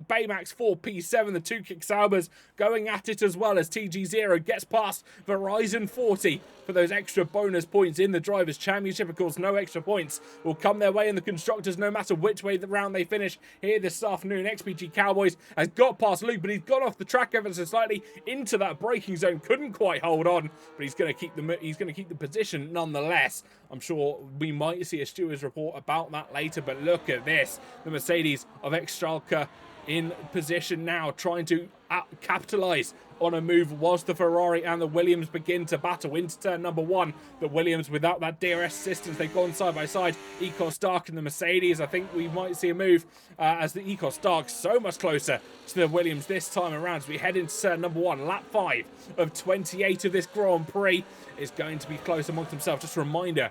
Baymax for P7, the two Kick Saubers going at it as well as TG0 gets past Verizon 40 for those extra bonus points in the Drivers' Championship. Of course, no extra points will come their way in the Constructors no matter which way the round they finish here this afternoon. XPG Cowboys has got past Luke, but he's got off the track ever so slightly into that braking zone. Couldn't quite hold on, but he's going to keep the position nonetheless. I'm sure we might see a stewards report about that later, but look at this. The Mercedes of Xstralka in position now, trying to capitalize on a move whilst the Ferrari and the Williams begin to battle into turn number 1. The Williams without that DRS assistance, they've gone side by side. Ecos Dark and the Mercedes, I think we might see a move as the Ecos Dark so much closer to the Williams this time around as we head into turn number 1. Lap 5 of 28 of this Grand Prix is going to be close amongst themselves. Just a reminder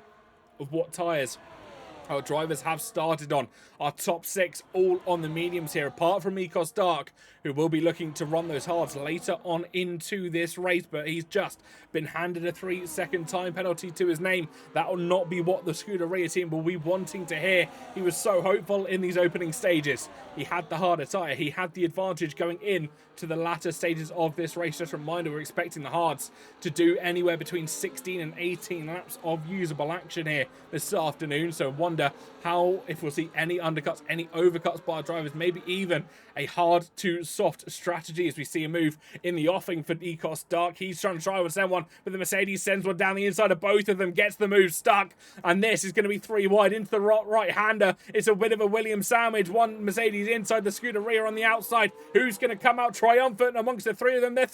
of what tyres our drivers have started on. Our top 6 all on the mediums here, apart from Ecos Dark, who will be looking to run those hards later on into this race, but he's just been handed a 3-second time penalty to his name. That will not be what the Scuderia team will be wanting to hear. He was so hopeful in these opening stages. He had the harder tyre. He had the advantage going in to the latter stages of this race. Just a reminder, we're expecting the hards to do anywhere between 16 and 18 laps of usable action here this afternoon, so wonder how, if we'll see any undercuts, any overcuts by our drivers, maybe even a hard to soft strategy as we see a move in the offing for Ecos Dark. He's trying to try with send one, but the Mercedes sends one down the inside of both of them, gets the move stuck, and this is going to be 3 wide into the right-hander. It's a bit of a Williams sandwich. One Mercedes inside, the Scuderia on the outside. Who's going to come out triumphant amongst the 3 of them? They're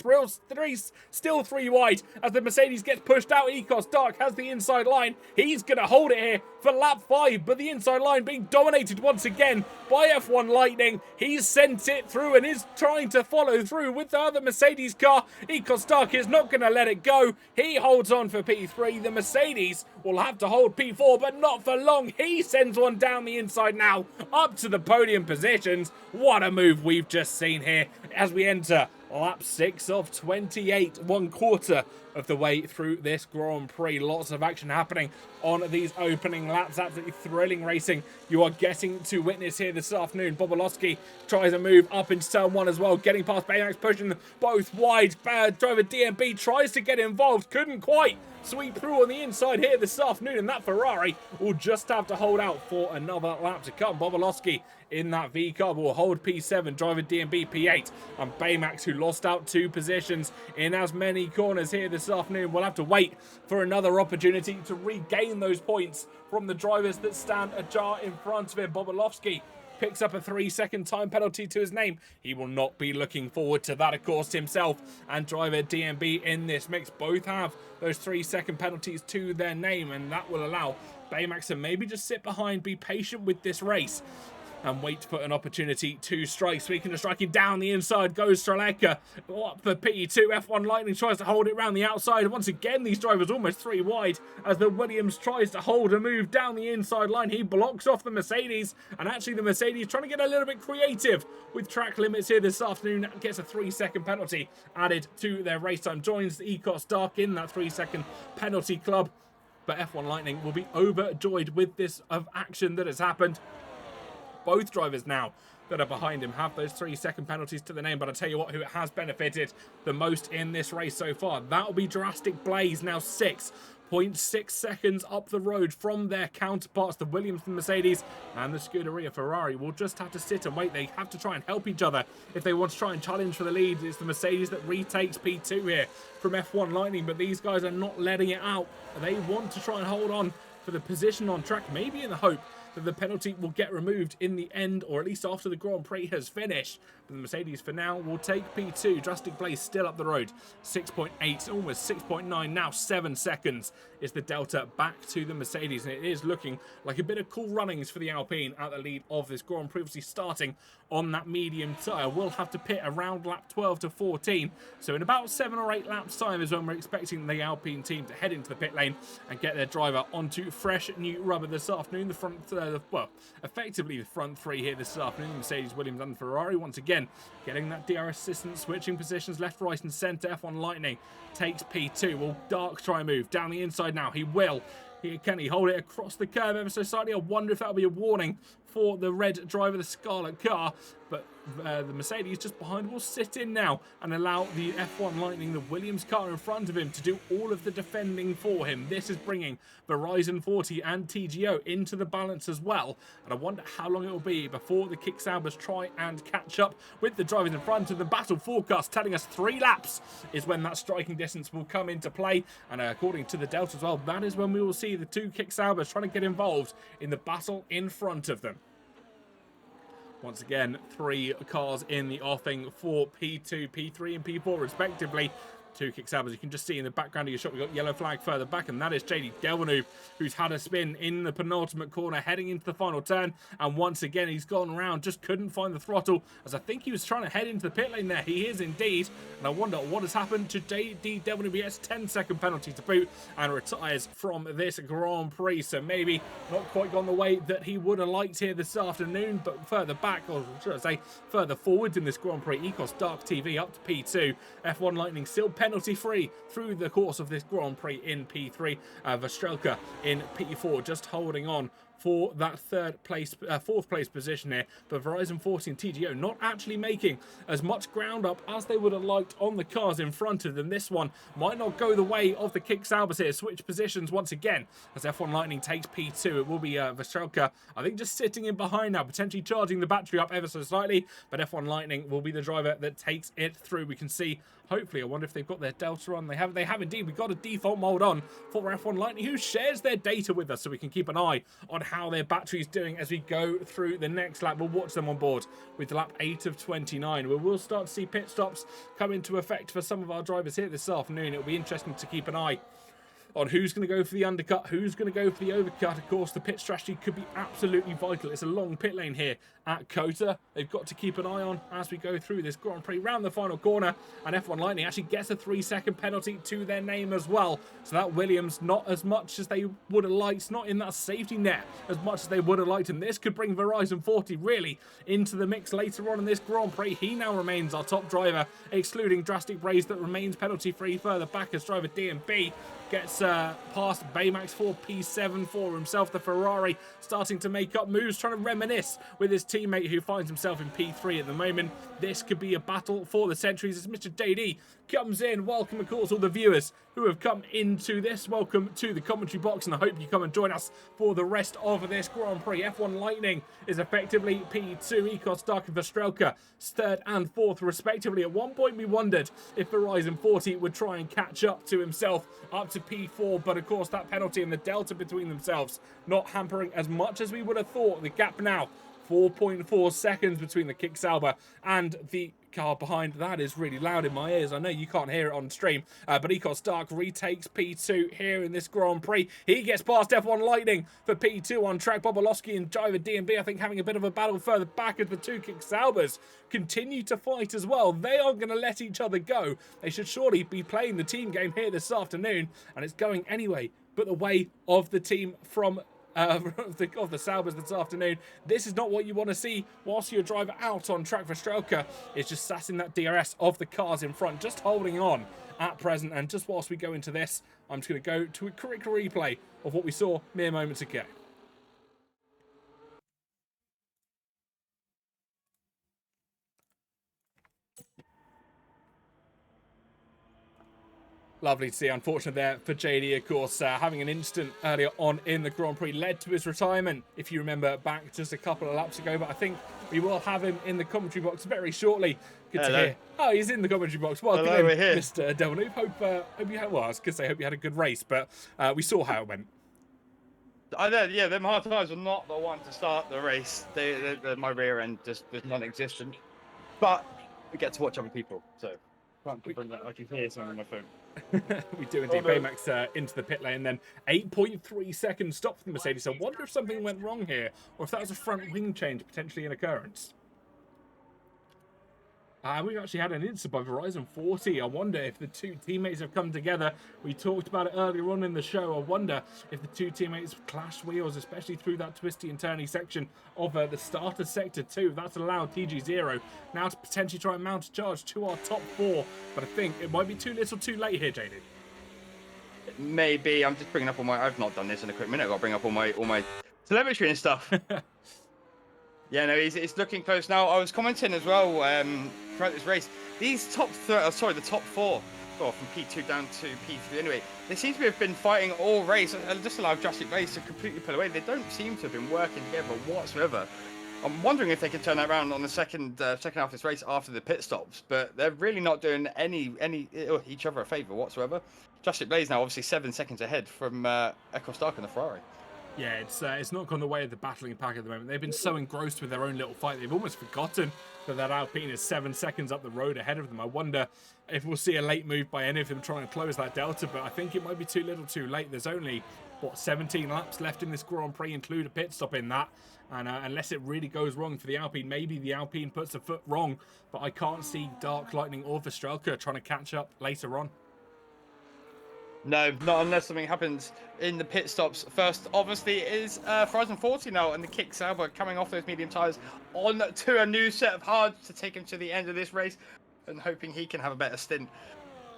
still 3 wide as the Mercedes gets pushed out. Ecos Dark has the inside line. He's going to hold it here for lap 5, but the inside line being dominated once again by F1 Lightning. He's sent it through and is trying to follow through with the other Mercedes car. Ecos Dark is not going to let it go. He holds on for P3. The Mercedes will have to hold P4, but not for long. He sends one down the inside now, up to the podium positions. What a move we've just seen here as we enter lap 6 of 28, 1/4 of the way through this Grand Prix. Lots of action happening on these opening laps. Absolutely thrilling racing you are getting to witness here this afternoon. Bobolowski tries a move up into turn 1 as well, getting past Baymax, pushing them both wide. Driver DMB tries to get involved, couldn't quite sweep through on the inside here this afternoon, and that Ferrari will just have to hold out for another lap to come. Bobolowski in that V car will hold P7, driver DMB P8, and Baymax, who lost out 2 positions in as many corners here this afternoon, will have to wait for another opportunity to regain those points from the drivers that stand ajar in front of him. Bobolowski picks up a 3-second time penalty to his name. He will not be looking forward to that, of course. Himself and driver DMB in this mix both have those 3-second penalties to their name, and that will allow Baymax to maybe just sit behind, be patient with this race, and wait for an opportunity to strike. Speaking of striking, down the inside goes Streleka up for P2. F1 Lightning tries to hold it round the outside. Once again, these drivers almost 3 wide as the Williams tries to hold a move down the inside line. He blocks off the Mercedes, and actually the Mercedes trying to get a little bit creative with track limits here this afternoon. Gets a 3-second penalty added to their race time. Joins the Ecos Dark in that 3-second penalty club. but F1 Lightning will be overjoyed with this action that has happened. Both drivers now that are behind him have those 3-second penalties to the name, but I tell you what, who it has benefited the most in this race so far, that'll be Drastic Blaze, now 6.6 seconds up the road from their counterparts, the Williams, the Mercedes, and the Scuderia Ferrari. Will just have to sit and wait. They have to try and help each other if they want to try and challenge for the lead. It's the Mercedes that retakes P2 here from F1 Lightning, but these guys are not letting it out. They want to try and hold on for the position on track, maybe in the hope that the penalty will get removed in the end, or at least after the Grand Prix has finished. But the Mercedes for now will take P2. Drastic Blaze still up the road. 6.8, almost 6.9, now 7 seconds is the delta back to the Mercedes. And it is looking like a bit of cool runnings for the Alpine at the lead of this Grand Prix, previously starting on that medium tyre. We'll have to pit around lap 12 to 14. So in about 7 or 8 laps time is when we're expecting the Alpine team to head into the pit lane and get their driver onto fresh new rubber this afternoon. The front, well, effectively the front three here this afternoon. Mercedes, Williams and Ferrari once again getting that DRS assistance, switching positions left, right and centre. F1 Lightning takes P2. Will Dark try and move down the inside now? He will. Can he hold it across the curb ever so slightly? I wonder if that'll be a warning for the red driver, the Scarlet car. But the Mercedes just behind will sit in now and allow the F1 Lightning, the Williams car in front of him, to do all of the defending for him. This is bringing Verizon 40 and TGO into the balance as well. And I wonder how long it will be before the Kick Saubers try and catch up with the drivers in front of the battle. Forecast telling us 3 laps is when that striking distance will come into play. And according to the Delta as well, that is when we will see the 2 Kick Saubers trying to get involved in the battle in front of them. Once again, 3 cars in the offing for P2, P3 and P4 respectively. 2 Kick Saubers. You can just see in the background of your shot, we've got yellow flag further back, and that is JD Delvenue, who's had a spin in the penultimate corner, heading into the final turn. And once again, he's gone around, just couldn't find the throttle, as I think he was trying to head into the pit lane there. He is indeed. And I wonder what has happened to JD Delvenue. He gets 10-second penalty to boot and retires from this Grand Prix. So maybe not quite gone the way that he would have liked here this afternoon, but further back, or should I say further forwards in this Grand Prix, Ecos Dark TV up to P2. F1 Lightning still penalty free through the course of this Grand Prix in P3. Vestrelka in P4 just holding on for that fourth place position here, but Verizon 40 and TGO not actually making as much ground up as they would have liked on the cars in front of them. This one might not go the way of the Kick Saubers here. Switch positions once again as F1 Lightning takes P2. It will be Vestrelka, I think, just sitting in behind now, potentially charging the battery up ever so slightly, but F1 Lightning will be the driver that takes it through. We can see, hopefully, I wonder if they've got their Delta on. They have indeed. We've got a default mode on for F1 Lightning, who shares their data with us, so we can keep an eye on how their battery's doing as we go through the next lap. We'll watch them on board with lap 8 of 29, where we'll start to see pit stops come into effect for some of our drivers here this afternoon. It'll be interesting to keep an eye on who's going to go for the undercut, who's going to go for the overcut. Of course, the pit strategy could be absolutely vital. It's a long pit lane here at Cota. They've got to keep an eye on as we go through this Grand Prix round the final corner. And F1 Lightning actually gets a 3-second penalty to their name as well. So that Williams, not as much as they would have liked, not in that safety net as much as they would have liked. And this could bring Verizon 40 really into the mix later on in this Grand Prix. He now remains our top driver, excluding Drastic Blaze, that remains penalty free further back as driver DMB gets past Baymax for P7 for himself. The Ferrari starting to make up moves, trying to reminisce with his teammate who finds himself in P3 at the moment. This could be a battle for the centuries as Mr. JD comes in. Welcome, of course, all the viewers who have come into this. Welcome to the commentary box, and I hope you come and join us for the rest of this Grand Prix. F1 Lightning is effectively P2, Ecos Dark and Vestrelka 3rd and 4th respectively. At one point we wondered if Verizon 40 would try and catch up to himself up to P4, but of course that penalty and the delta between themselves not hampering as much as we would have thought. The gap now 4.4 seconds between the Kick Sauber and the car behind. That is really loud in my ears. I know you can't hear it on stream, but Ecos Dark retakes P2 here in this Grand Prix. He gets past F1 Lightning for P2 on track. Bobolowski and driver DMB, I think, having a bit of a battle further back as the 2 Kick Saubers continue to fight as well. They aren't going to let each other go. They should surely be playing the team game here this afternoon, and it's going anyway but the way of the team from of the Saubers this afternoon. This is not what you want to see whilst your driver out on track for Strelka is just sassing that DRS of the cars in front, just holding on at present. And just whilst we go into this, I'm just going to go to a quick replay of what we saw mere moments ago. Lovely to see. Unfortunate there for JD, of course, having an incident earlier on in the Grand Prix led to his retirement, if you remember back just a couple of laps ago. But I think we will have him in the commentary box very shortly. Good to hear. Oh, he's in the commentary box. Welcome in, Mr. Devil Noob. Hope you had, well, I was going to say, hope you had a good race, but we saw how it went. Yeah, them hard tyres were not the one to start the race. My rear end just was non-existent. But we get to watch other people, so I can hear something on my phone. We do indeed. Baymax into the pit lane, then 8.3 seconds stop for the Mercedes. I wonder if something went wrong here, or if that was a front wing change, potentially an occurrence. We've actually had an incident by Verizon 40. I wonder if the two teammates have come together. We talked about it earlier on in the show. I wonder if the two teammates clashed wheels, especially through that twisty and turny section of the starter sector 2. That's allowed TG0 now to potentially try and mount a charge to our top 4. But I think it might be too little too late here, JD. Maybe. I'm just bringing up all my... I've not done this in a quick minute. I've got to bring up all my telemetry and stuff. Yeah, no, it's looking close now. I was commenting as well throughout this race. These the top 4, well, from P2 down to P3 anyway, they seem to have been fighting all race and just allowed Drastic Blaze to completely pull away. They don't seem to have been working together whatsoever. I'm wondering if they can turn that around on the second half of this race after the pit stops, but they're really not doing each other a favour whatsoever. Drastic Blaze now obviously 7 seconds ahead from Echo Stark and the Ferrari. Yeah, it's not gone the way of the battling pack at the moment. They've been so engrossed with their own little fight, they've almost forgotten that Alpine is 7 seconds up the road ahead of them. I wonder if we'll see a late move by any of them trying to close that delta, but I think it might be too little too late. There's only, 17 laps left in this Grand Prix, include a pit stop in that. And unless it really goes wrong for the Alpine, maybe the Alpine puts a foot wrong, but I can't see Dark Lightning or Vestrelka trying to catch up later on. No, not unless something happens in the pit stops. First, obviously, is Horizon 40 now, and the Kick Sauber coming off those medium tyres on to a new set of hards to take him to the end of this race, and hoping he can have a better stint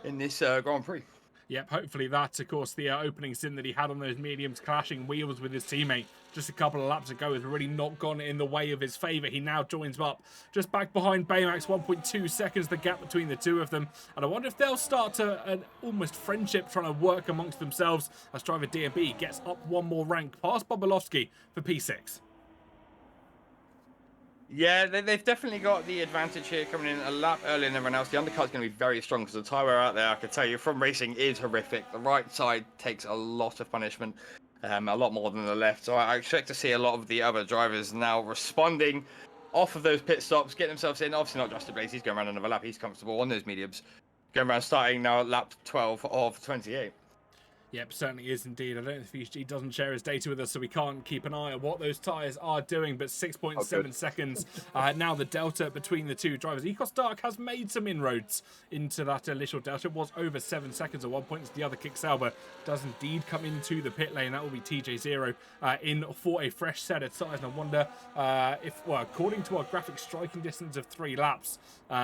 in this Grand Prix. Yep, hopefully that, of course, the opening stint that he had on those mediums, clashing wheels with his teammate just a couple of laps ago, has really not gone in the way of his favour. He now joins up just back behind Baymax, 1.2 seconds the gap between the two of them. And I wonder if they'll start an almost friendship trying to work amongst themselves as driver DMB gets up one more rank past Bobolowski for P6. Yeah, they've definitely got the advantage here, coming in a lap earlier than everyone else. The undercut's going to be very strong because the tyre wear out there, I can tell you, from racing is horrific. The right side takes a lot of punishment, a lot more than the left. So I expect to see a lot of the other drivers now responding off of those pit stops, get themselves in. Obviously not Justin Blaze, he's going around another lap. He's comfortable on those mediums. Going around starting now at lap 12 of 28. Yep, certainly is indeed. I don't know if he doesn't share his data with us, so we can't keep an eye on what those tyres are doing, but 6.7 seconds. Now the delta between the two drivers. Ecos Dark has made some inroads into that initial delta. It was over 7 seconds at one point as the other Kick Sauber does indeed come into the pit lane. That will be TJ0 in for a fresh set of tyres. And I wonder if, well, according to our graphic, striking distance of 3 laps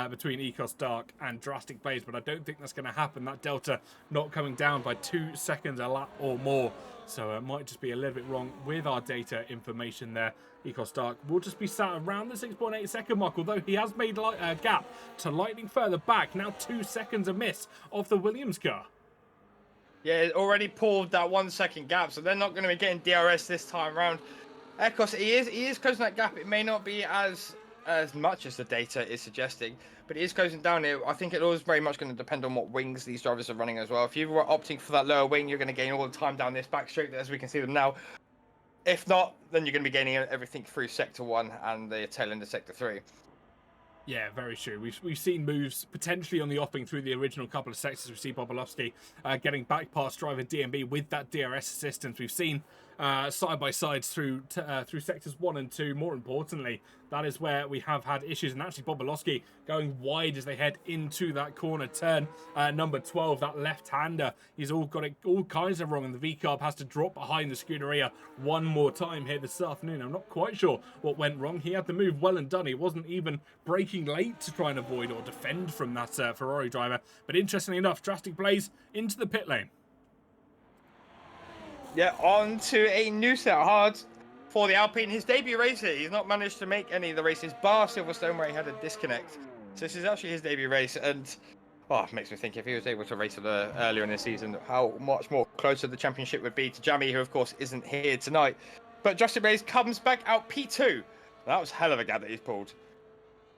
between Ecos Dark and Drastic Blaze, but I don't think that's going to happen. That delta not coming down by 2 seconds a lap or more, so it might just be a little bit wrong with our data information there. Ecos Dark will just be sat around the 6.8 second mark, although he has made a gap to Lightning further back, now 2 seconds a miss of the Williams car. Yeah, it already pulled that 1 second gap, so they're not going to be getting DRS this time around. Ecos, he is closing that gap. It may not be as much as the data is suggesting, but it is closing down here. I think it is very much going to depend on what wings these drivers are running as well. If you were opting for that lower wing, you're going to gain all the time down this back straight as we can see them now. If not, then you're going to be gaining everything through Sector 1 and the tail end of Sector 3. Yeah, very true. We've seen moves potentially on the offing through the original couple of sectors. We see Bobolowski getting back past driver DMB with that DRS assistance. We've seen side by sides through sectors 1 and 2. More importantly, that is where we have had issues, and actually Bobolowski going wide as they head into that corner turn. Number 12, that left-hander, he's all got it all kinds of wrong, and the V-carb has to drop behind the Scuderia one more time here this afternoon. I'm not quite sure what went wrong. He had the move well and done. He wasn't even braking late to try and avoid or defend from that Ferrari driver. But interestingly enough, Drastic Blaze into the pit lane. Yeah, on to a new set of hards for the Alpine. His debut race here, he's not managed to make any of the races, bar Silverstone where he had a disconnect. So this is actually his debut race, and it makes me think if he was able to race it earlier in the season, how much more closer the championship would be to Jamie, who of course isn't here tonight. But Justin Blaze comes back out P2. That was hell of a gap that he's pulled.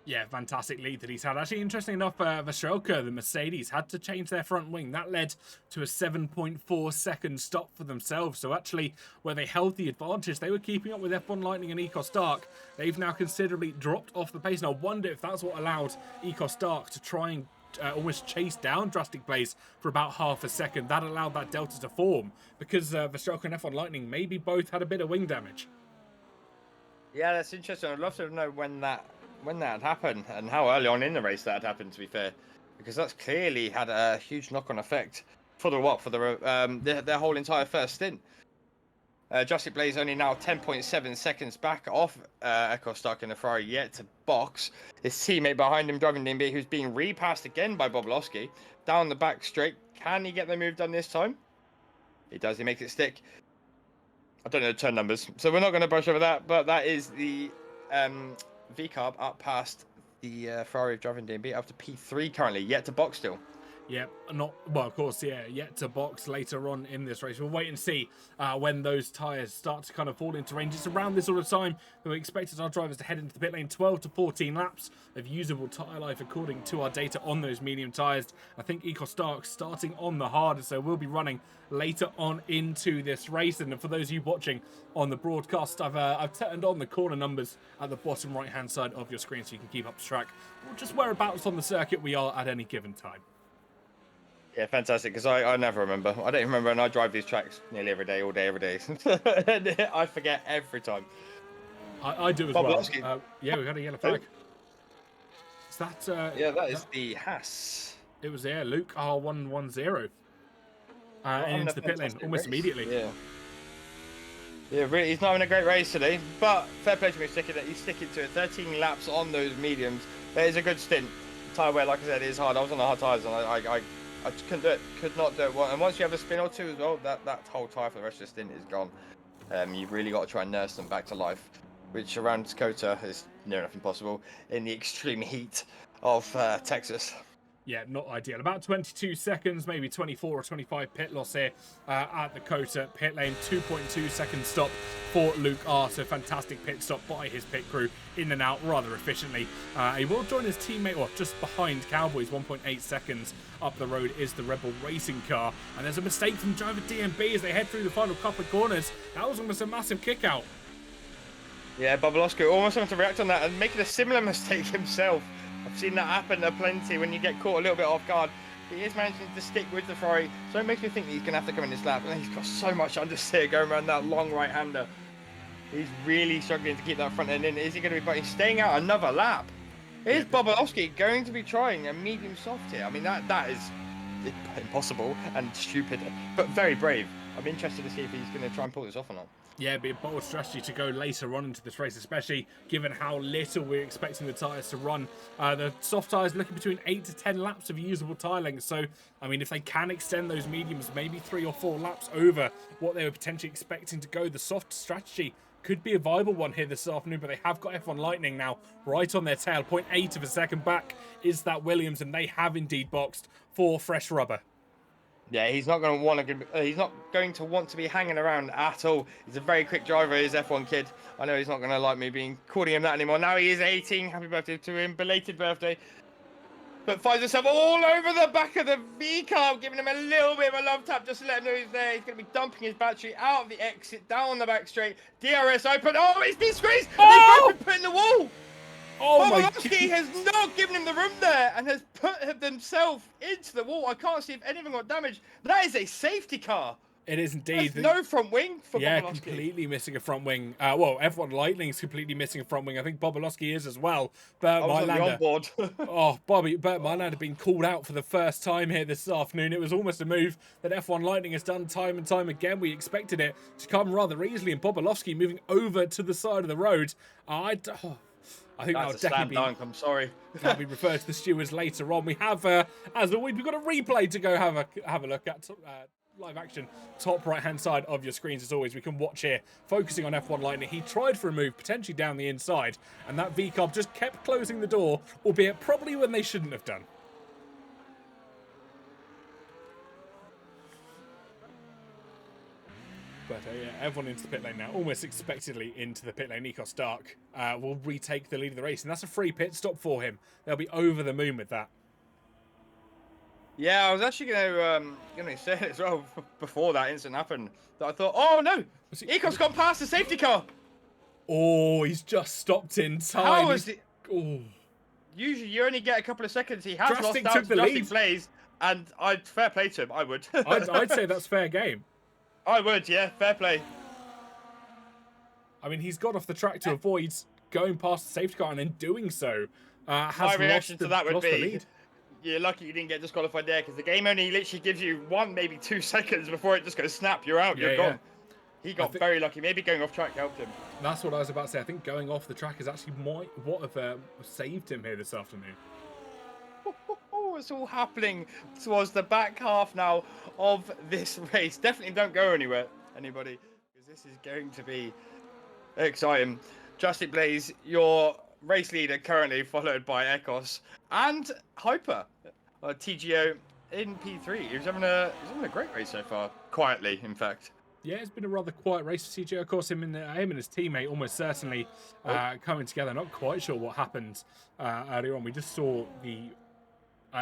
Yeah, fantastic lead that he's had. Actually, interesting enough, Veselka, the Mercedes, had to change their front wing. That led to a 7.4 second stop for themselves. So actually, where they held the advantage, they were keeping up with F1 Lightning and Eco Stark. They've now considerably dropped off the pace. And I wonder if that's what allowed Eco Stark to try and almost chase down Drastic Blaze for about half a second. That allowed that delta to form, because Veselka and F1 Lightning maybe both had a bit of wing damage. Yeah, that's interesting. I'd love to know when that had happened and how early on in the race that had happened, to be fair, because that's clearly had a huge knock-on effect for their whole entire first stint. Drastic Blaze only now 10.7 seconds back off Echo Stark in the Ferrari, yet to box. His teammate behind him driving DMB, who's being repassed again by Bobolowski down the back straight. Can he get the move done this time? He does. He makes it stick. I don't know the turn numbers, so we're not going to brush over that, but that is the V-carb up past the Ferrari driving DMB up to P3 currently, yet to box still. Yeah, of course, yet to box later on in this race. We'll wait and see when those tyres start to kind of fall into range. It's around this sort of time that we expected our drivers to head into the pit lane. 12 to 14 laps of usable tyre life according to our data on those medium tyres. I think Eco Stark starting on the hardest, so we'll be running later on into this race. And for those of you watching on the broadcast, I've turned on the corner numbers at the bottom right hand side of your screen so you can keep up to track just whereabouts on the circuit we are at any given time. Yeah, fantastic, because I never remember. I don't even remember, and I drive these tracks nearly every day, all day, every day. I forget every time. I do as well. Yeah, we got a yellow flag. Is that... yeah, that is the Haas. It was there, Luke R110. Into the pit lane almost immediately. Yeah. Yeah, really, he's not having a great race today, but fair play to me, he's sticking to it. 13 laps on those mediums. That is a good stint. Tyre wear, like I said, is hard. I was on the hard tyres, and I just couldn't do it. Could not do it. And once you have a spin or two as well, that whole tyre for the rest of the stint is gone. You've really got to try and nurse them back to life, which around Cota is near enough impossible in the extreme heat of Texas. Yeah, not ideal. About 22 seconds, maybe 24 or 25 pit loss here at the Cota pit lane. 2.2 second stop for Luke R. So fantastic pit stop by his pit crew, in and out rather efficiently. He will join his teammate, or just behind Cowboys, 1.8 seconds up the road is the Rebel Racing car. And there's a mistake from driver DMB as they head through the final couple of corners. That was almost a massive kick out. Yeah, Bobolowski almost having to react on that and making a similar mistake himself. I've seen that happen plenty when you get caught a little bit off guard. He is managing to stick with the Ferrari, so it makes me think he's going to have to come in this lap. And he's got so much understeer going around that long right-hander. He's really struggling to keep that front end in. Is he going to be staying out another lap? Is Bobolowski going to be trying a medium soft here? I mean, that is impossible and stupid, but very brave. I'm interested to see if he's going to try and pull this off or not. Yeah, it'd be a bold strategy to go later on into this race, especially given how little we're expecting the tyres to run. The soft tyres looking between 8 to 10 laps of usable tyre length. So, I mean, if they can extend those mediums maybe 3 or 4 laps over what they were potentially expecting to go, the soft strategy could be a viable one here this afternoon. But they have got F1 Lightning now right on their tail. 0.8 of a second back is that Williams, and they have indeed boxed for fresh rubber. Yeah, he's not going to want to. He's not going to want to be hanging around at all. He's a very quick driver. He's F1 kid. I know he's not going to like me calling him that anymore. Now he is 18. Happy birthday to him. Belated birthday. But finds himself all over the back of the V-car, giving him a little bit of a love tap just to let him know he's there. He's going to be dumping his battery out of the exit, down the back straight. DRS open. Oh, he's been squeezed. Oh! They've both been put in the wall. Oh my God. Bobolowski has not given him the room there and has put himself into the wall. I can't see if anything got damaged. That is a safety car. It is indeed. There's no front wing for Yeah, Bobulowski. completely missing a front wing. Well, F1 Lightning's completely missing a front wing. I think Bobulowski is as well. But I was on the Mylander, onboard. oh, Bert Mylander being called out for the first time here this afternoon. It was almost a move that F1 Lightning has done time and time again. We expected it to come rather easily, and Bobulowski moving over to the side of the road. I think That's a slam dunk. I'm sorry. that'll be referred to the stewards later on. We have, as always, we've got a replay to go have a look at. Live action, top right hand side of your screens. As always, we can watch here, focusing on F1 Lightning. He tried for a move, potentially down the inside, and that V-Carb just kept closing the door, albeit probably when they shouldn't have done. But yeah, everyone into the pit lane now, almost expectedly into the pit lane. Nico Stark will retake the lead of the race, and that's a free pit stop for him. They'll be over the moon with that. Yeah, I was actually going to say it as well before that incident happened. That I thought, oh no, Nico's gone past the safety car. Oh, he's just stopped in time. How was it? Oh. Usually you only get a couple of seconds. He has Drastic lost out took the to Drastic lead. Plays, and fair play to him. I would. I'd say that's fair game. I would, yeah, fair play. I mean, he's got off the track to avoid going past the safety car, and in doing so, has My reaction lost to that would lost the be, lead. you're lucky you didn't get disqualified there, because the game only literally gives you 1, maybe 2 seconds before it just goes snap. You're out. You're gone. He got very lucky. Maybe going off track helped him. That's what I was about to say. I think going off the track is actually what have saved him here this afternoon. Oh, it's all happening towards the back half now of this race. Definitely don't go anywhere, anybody, because this is going to be exciting. Drastic Blaze, your race leader currently, followed by Ekos and Hyper, TGO in P3. He was having a great race so far, quietly, in fact. Yeah, it's been a rather quiet race for TGO. Of course, him and his teammate almost certainly coming together. Not quite sure what happened earlier on. We just saw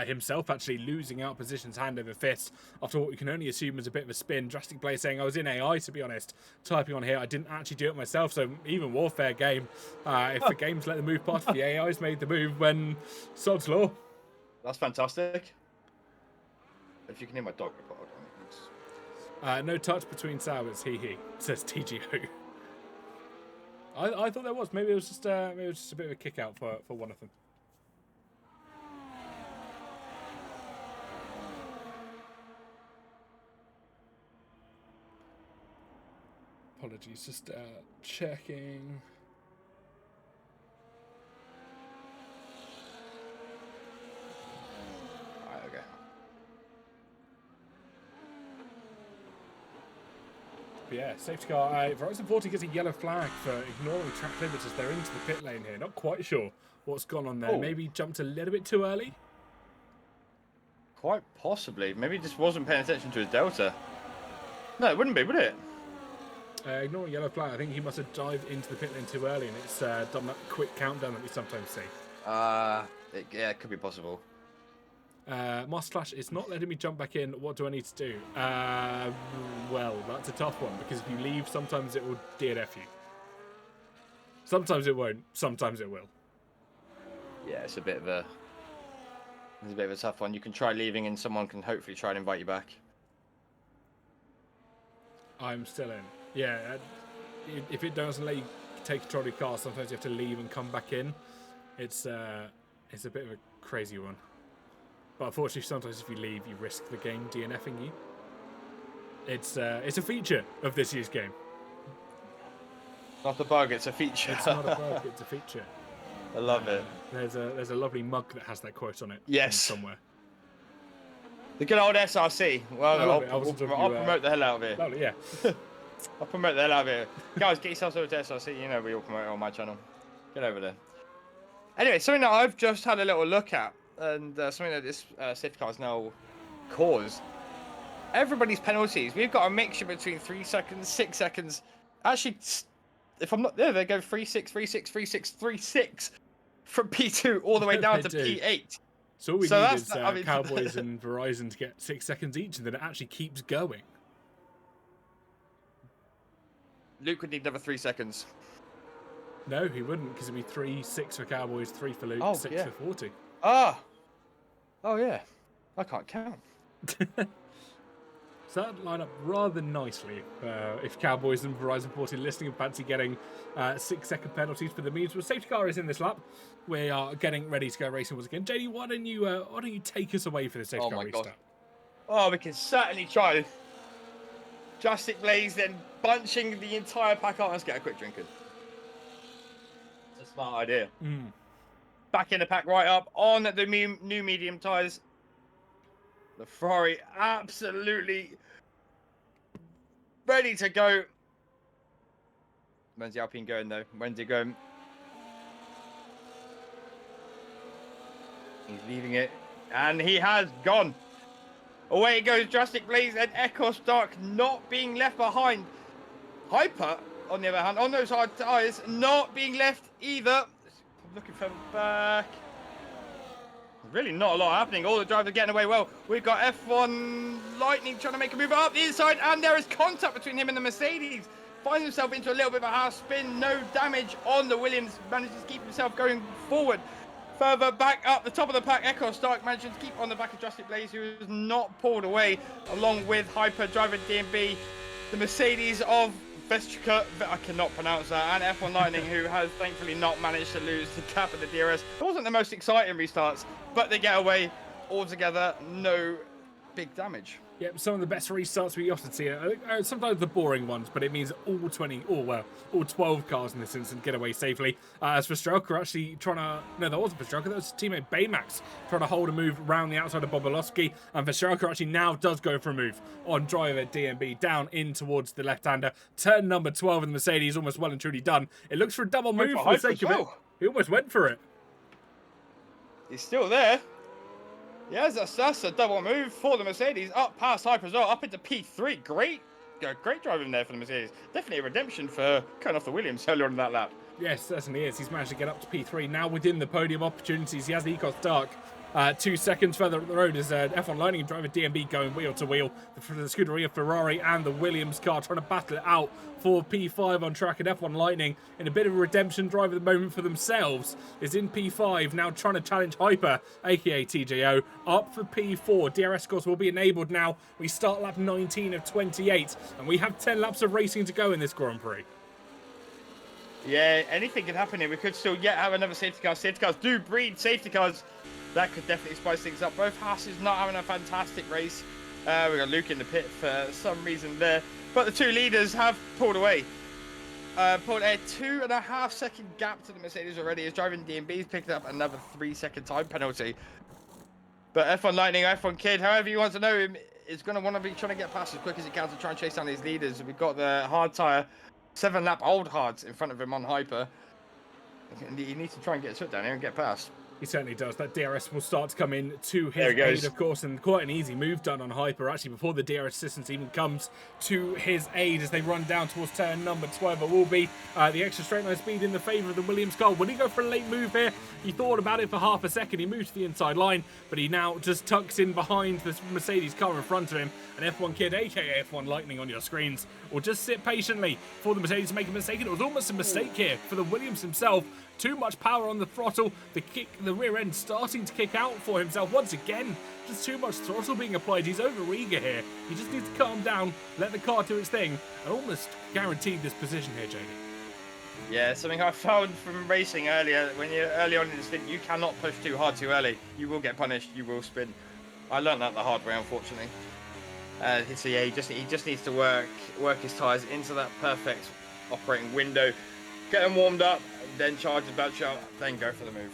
himself actually losing out positions hand over fist after what we can only assume was a bit of a spin. Drastic Play saying, I was in AI, to be honest, typing on here. I didn't actually do it myself, so even more fair game. If the game's let the move past, the AI's made the move when sod's law. That's fantastic. If you can hear my dog, no touch between Sauers, he says TGO. I thought there was. Maybe it was just a bit of a kick out for one of them. Apologies, just checking. Alright, okay. But yeah, safety car. Verizon 40 gets a yellow flag for ignoring track limits as they're into the pit lane here. Not quite sure what's gone on there. Oh. Maybe jumped a little bit too early. Quite possibly. Maybe he just wasn't paying attention to his delta. No, it wouldn't be, would it? Ignoring yellow flag, I think he must have dived into the pit lane too early, and it's done that quick countdown that we sometimes see. Yeah, it could be possible. Master Clash, it's not letting me jump back in. What do I need to do? Well, that's a tough one, because if you leave, sometimes it will DNF you. Sometimes it won't. Sometimes it will. Yeah, it's a bit of a tough one. You can try leaving, and someone can hopefully try and invite you back. I'm still in. Yeah, if it doesn't let you take control of your car, sometimes you have to leave and come back in. It's a bit of a crazy one. But unfortunately, sometimes if you leave, you risk the game DNFing you. It's a feature of this year's game. Not a bug, it's a feature. It's not a bug, it's a feature. I love it. There's a lovely mug that has that quote on it. Yes. Somewhere. The good old SRC. Well, I'll promote the hell out of it. Lovely, yeah. I'll promote the hell out of it. Guys, get yourselves over to SRC. You know we all promote it on my channel. Get over there. Anyway, something that I've just had a little look at, and something that this safety car has now caused. Everybody's penalties. We've got a mixture between 3 seconds, 6 seconds. Actually, if I'm not there, they go 3-6, 3-6, 3-6, 3-6 from P2 all the way down to P8. So all we need is Cowboys and Verizon to get 6 seconds each, and then it actually keeps going. Luke would need another 3 seconds. No, he wouldn't, because it'd be 3-6 for Cowboys, 3 for Luke, 6 for 40. Ah! Oh, yeah. I can't count. So that line up rather nicely if Cowboys and Verizon 40 listening and fancy getting 6-second penalties for the means. Well, safety car is in this lap. We are getting ready to go racing once again. JD, why don't you take us away for the safety car restart? Oh, we can certainly try. Drastic Blaze then bunching the entire pack out. Let's get a quick drink in. It's a smart idea. Back in the pack right up on the new medium tyres. The Ferrari absolutely ready to go. When's the Alpine going though? When's he going? He's leaving it. And he has gone. Away it goes, Drastic Blaze and Echo Stark not being left behind. Hyper, on the other hand, on those hard tyres, not being left either. Looking for back. Really not a lot happening. All the drivers are getting away well. We've got F1 Lightning trying to make a move up the inside, and there is contact between him and the Mercedes. Finds himself into a little bit of a half spin. No damage on the Williams. Manages to keep himself going forward. Further back up the top of the pack, Echo Stark manages to keep on the back of Drastic Blaze, who is not pulled away, along with Hyper driving DMB. The Mercedes of Vestrica, I cannot pronounce that, and F1 Lightning, who has thankfully not managed to lose the gap of the DRS. It wasn't the most exciting restarts, but they get away altogether, no big damage. Yep, some of the best restarts we often see. Sometimes the boring ones, but it means all 12 cars in this instance get away safely. As for Strelka actually trying to... No, that wasn't for Strelka, that was teammate Baymax trying to hold a move around the outside of Bobolowski. And for Strelka actually now does go for a move on driver DMB down in towards the left-hander. Turn number 12 in the Mercedes, almost well and truly done. It looks for a double move for the sake of it. He almost went for it. He's still there. Yes, that's a double move for the Mercedes. Up past Hyper as well, up into P3. Great driving there for the Mercedes. Definitely a redemption for cutting off the Williams earlier on in that lap. Yes, certainly is. He's managed to get up to P3. Now within the podium opportunities, he has the Ecos Dark 2 seconds further up the road as F1 Lightning driver DMB going wheel to wheel. The Scuderia Ferrari and the Williams car trying to battle it out for P5 on track, and F1 Lightning in a bit of a redemption drive at the moment for themselves is in P5 now trying to challenge Hyper, aka TJO, up for P4. DRS course will be enabled now. We start lap 19 of 28 and we have 10 laps of racing to go in this Grand Prix. Yeah, anything can happen here. We could still yet have another safety car. Safety cars do breed safety cars. That could definitely spice things up. Both Haas not having a fantastic race. We got Luke in the pit for some reason there. But the two leaders have pulled away. Pulled a 2.5 second gap to the Mercedes already. As driving DMB's picked up another 3 second time penalty. But F1 Lightning, F1 Kid, however you want to know him, is going to want to be trying to get past as quick as he can to try and chase down these leaders. We've got the hard tyre, 7-lap old hards in front of him on Hyper. He needs to try and get his foot down here and get past. He certainly does. That DRS will start to come in to his aid, of course, and quite an easy move done on Hyper, actually, before the DRS assistance even comes to his aid as they run down towards turn number 12. It will be the extra straight line speed in the favour of the Williams car. Will he go for a late move here? He thought about it for half a second. He moved to the inside line, but he now just tucks in behind the Mercedes car in front of him. And F1 Kid, aka F1 Lightning on your screens, will just sit patiently for the Mercedes to make a mistake. And it was almost a mistake here for the Williams himself. Too much power on the throttle. The rear end starting to kick out for himself once again. Just too much throttle being applied. He's over eager here. He just needs to calm down, let the car do its thing, and almost guaranteed this position here, JD. Yeah, something I found from racing earlier. When you're early on in the stint, you cannot push too hard too early. You will get punished. You will spin. I learned that the hard way, unfortunately. So yeah, he just needs to work his tyres into that perfect operating window, get them warmed up, then charge the battery up, then go for the move.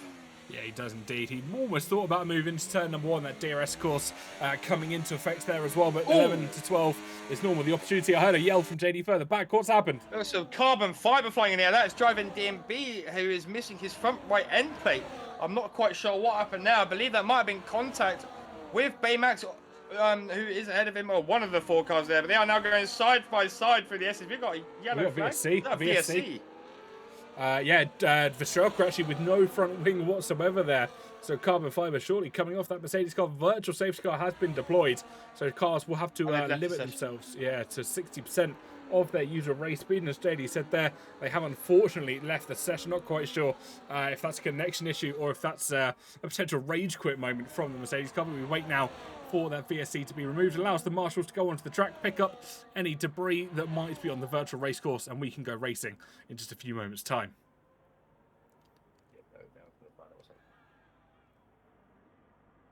Yeah, he does indeed. He almost thought about moving into turn number 1, that DRS course coming into effect there as well, but 11 to 12 is normal. The opportunity, I heard a yell from JD further back. What's happened? There's some carbon fibre flying in the air. That's driving DMB, who is missing his front right end plate. I'm not quite sure what happened now. I believe that might have been contact with Baymax, who is ahead of him, or one of the 4 cars there, but they are now going side by side through the Esses. We've got a yellow flag. VSC. Vestrelka actually with no front wing whatsoever there. So carbon fibre shortly coming off that Mercedes car. Virtual safety car has been deployed. So cars will have to limit themselves to 60% of their usual race speed. And as JD said there, they have unfortunately left the session. Not quite sure if that's a connection issue or if that's a potential rage quit moment from the Mercedes car. But we wait now for that VSC to be removed. It allows the marshals to go onto the track, pick up any debris that might be on the virtual race course, and we can go racing in just a few moments' time.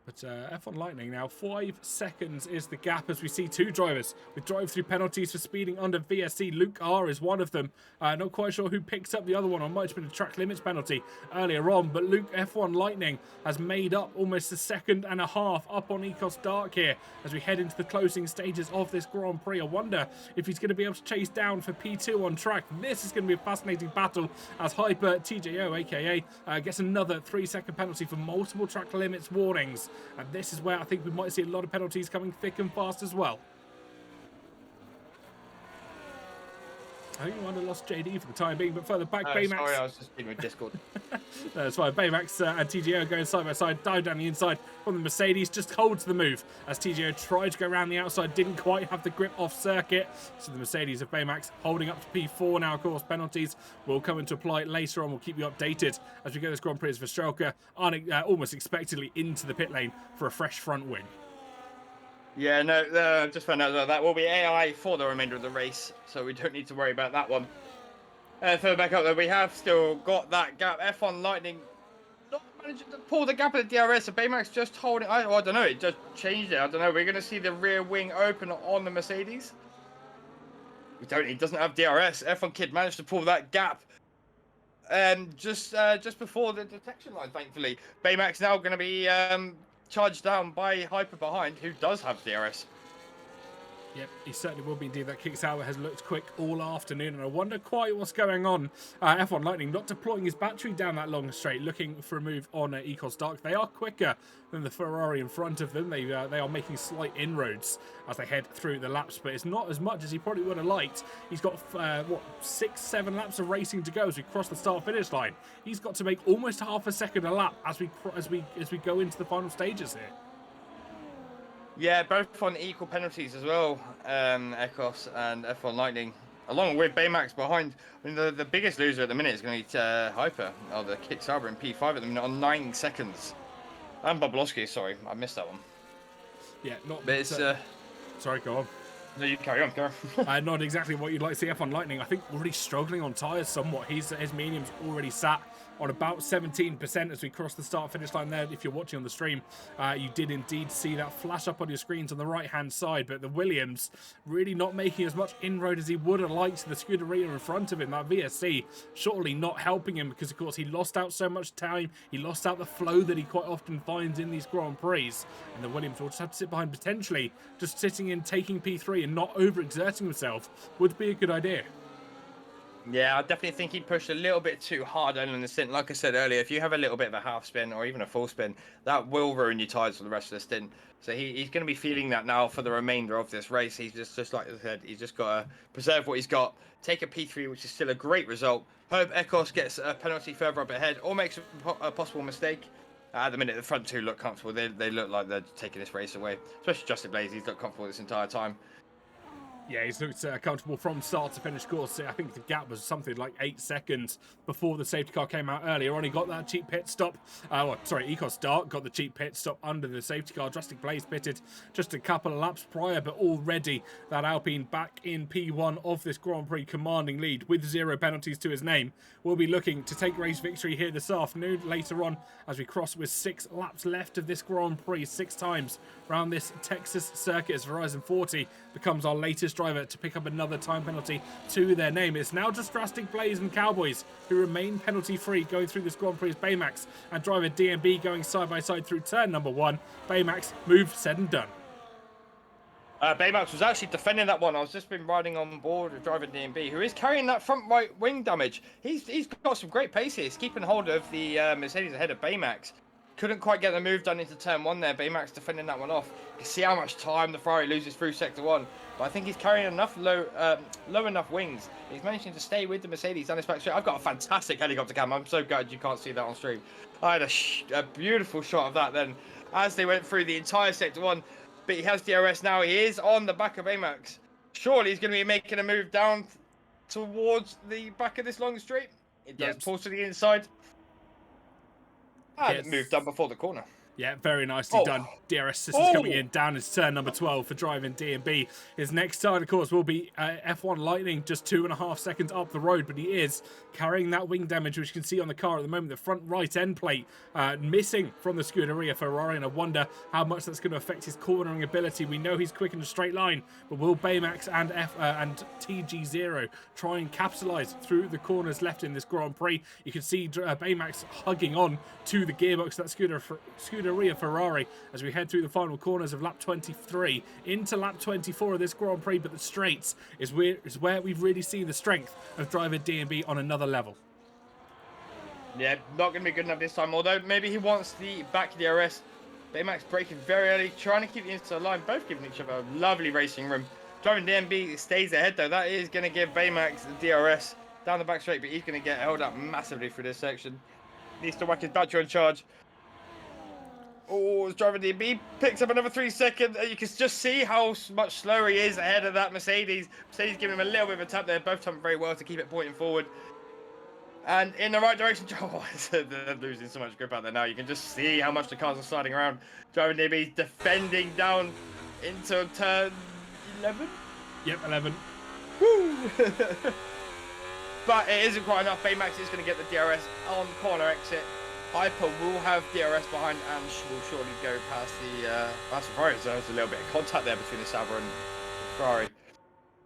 But F1 Lightning now, 5 seconds is the gap as we see two drivers with drive-through penalties for speeding under VSC. Luke R is one of them. Not quite sure who picks up the other one. It might have been a track limits penalty earlier on, but Luke F1 Lightning has made up almost a second and a half up on Ecos Dark here as we head into the closing stages of this Grand Prix. I wonder if he's going to be able to chase down for P2 on track. This is going to be a fascinating battle as Hyper TJO, aka, gets another 3-second penalty for multiple track limits warnings. And this is where I think we might see a lot of penalties coming thick and fast as well. I think we might have lost JD for the time being, but further back, Baymax. Sorry, I was just speaking with Discord. That's fine. Baymax and TGO going side by side, dive down the inside from the Mercedes, just holds the move as TGO tried to go around the outside, didn't quite have the grip off circuit. So the Mercedes of Baymax holding up to P4 now. Of course, penalties will come into play later on. We'll keep you updated as we go this Grand Prix as Verstrelka almost expectedly into the pit lane for a fresh front wing. Yeah, no, just found out that will be AI for the remainder of the race, so we don't need to worry about that one. Further back up there, we have still got that gap. F1 Lightning not managing to pull the gap at the DRS, so Baymax just holding. I don't know, it just changed it. I don't know. We're going to see the rear wing open on the Mercedes. We don't. He doesn't have DRS. F1 Kid managed to pull that gap. Just before the detection line, thankfully. Baymax now going to be charged down by Hyper behind, who does have DRS. Yep, he certainly will be indeed. That kick out has looked quick all afternoon, and I wonder quite what's going on. F1 Lightning not deploying his battery down that long straight, looking for a move on Ecos Dark. They are quicker than the Ferrari in front of them. They are making slight inroads as they head through the laps, but it's not as much as he probably would have liked. He's got 6-7 laps of racing to go as we cross the start-finish line. He's got to make almost half a second a lap as we go into the final stages here. Yeah, both on equal penalties as well, Ecos and F1 Lightning, along with Baymax behind. I mean, the biggest loser at the minute is going to be Hyper, or the Kit Sauber in P5 at the minute on 9 seconds. And Bobolowski, sorry, I missed that one. Yeah, not... But it's... Sorry, go on. No, you carry on, Not exactly what you'd like to see. F1 Lightning, I think, already struggling on tyres somewhat. His medium's already sat on about 17% as we cross the start-finish line there. If you're watching on the stream, you did indeed see that flash up on your screens on the right-hand side, but the Williams really not making as much inroad as he would have liked to the Scuderia in front of him. That VSC surely not helping him because, of course, he lost out so much time. He lost out the flow that he quite often finds in these Grand Prix, and the Williams will just have to sit behind, potentially just sitting in, taking P3 and not overexerting himself would be a good idea. Yeah, I definitely think he pushed a little bit too hard on the stint. Like I said earlier, if you have a little bit of a half spin or even a full spin, that will ruin your tyres for the rest of the stint. So he's going to be feeling that now for the remainder of this race. He's just like I said, he's just got to preserve what he's got, take a P3, which is still a great result. Hope Ecos gets a penalty further up ahead or makes a possible mistake. At the minute, the front two look comfortable. They look like they're taking this race away, especially Justin Blaze. He's looked comfortable this entire time. Yeah, he's looked comfortable from start to finish course. I think the gap was something like 8 seconds before the safety car came out earlier on. He got that cheap pit stop. Ecos Dark got the cheap pit stop under the safety car. Drastic Blaze pitted just a couple of laps prior, but already that Alpine back in P1 of this Grand Prix commanding lead with 0 penalties to his name. Will be looking to take race victory here this afternoon later on as we cross with 6 laps left of this Grand Prix, 6 times around this Texas circuit as Verizon 40 becomes our latest driver to pick up another time penalty to their name. It's now just Drastic Blaze and Cowboys who remain penalty free going through this Grand Prix. Baymax and driver DMB going side by side through turn number 1. Baymax, move said and done. Baymax was actually defending that one. I've just been riding on board with driver DMB, who is carrying that front right wing damage. He's got some great pace here. He's keeping hold of the Mercedes ahead of Baymax. Couldn't quite get the move done into turn 1 there. Baymax defending that one off. You can see how much time the Ferrari loses through sector 1. But I think he's carrying enough low enough wings. He's managing to stay with the Mercedes down this back straight. I've got a fantastic helicopter cam. I'm so glad you can't see that on stream. I had a beautiful shot of that then as they went through the entire sector 1. But he has DRS now. He is on the back of Baymax. Surely he's going to be making a move down towards the back of this long straight. It does Yep. pull to the inside. And move done Gets before the corner. Yeah, very nicely Oh. done. DRS systems coming Oh. in down into turn number 12 for driving D&B. His next start, of course, will be F1 Lightning, just 2.5 seconds up the road, but he is carrying that wing damage, which you can see on the car at the moment. The front right end plate missing from the Scuderia Ferrari, and I wonder how much that's going to affect his cornering ability. We know he's quick in a straight line, but will Baymax and TG0 try and capitalise through the corners left in this Grand Prix? You can see Baymax hugging on to the gearbox, that Scuderia Ferrari, as we head through the final corners of lap 23 into lap 24 of this Grand Prix. But the straights is where we've really seen the strength of driver D&B on another level. Yeah, not going to be good enough this time, although maybe he wants the back DRS. Baymax braking very early, trying to keep the inside line, both giving each other a lovely racing room. Driving D&B stays ahead though, that is going to give Baymax the DRS down the back straight, but he's going to get held up massively through this section. Needs to whack his battery on charge. Oh, driving D&B picks up another 3 seconds. You can just see how much slower he is ahead of that Mercedes. Mercedes giving him a little bit of a tap there, both tapping very well to keep it pointing forward. And in the right direction. Oh, they're losing so much grip out there now. You can just see how much the cars are sliding around. Driving D&B defending down into turn 11. Yep, 11. Woo! But it isn't quite enough. Baymax is going to get the DRS on corner exit. Hyper will have DRS behind and will surely go past the Ferrari. So there's a little bit of contact there between the Sauber and the Ferrari.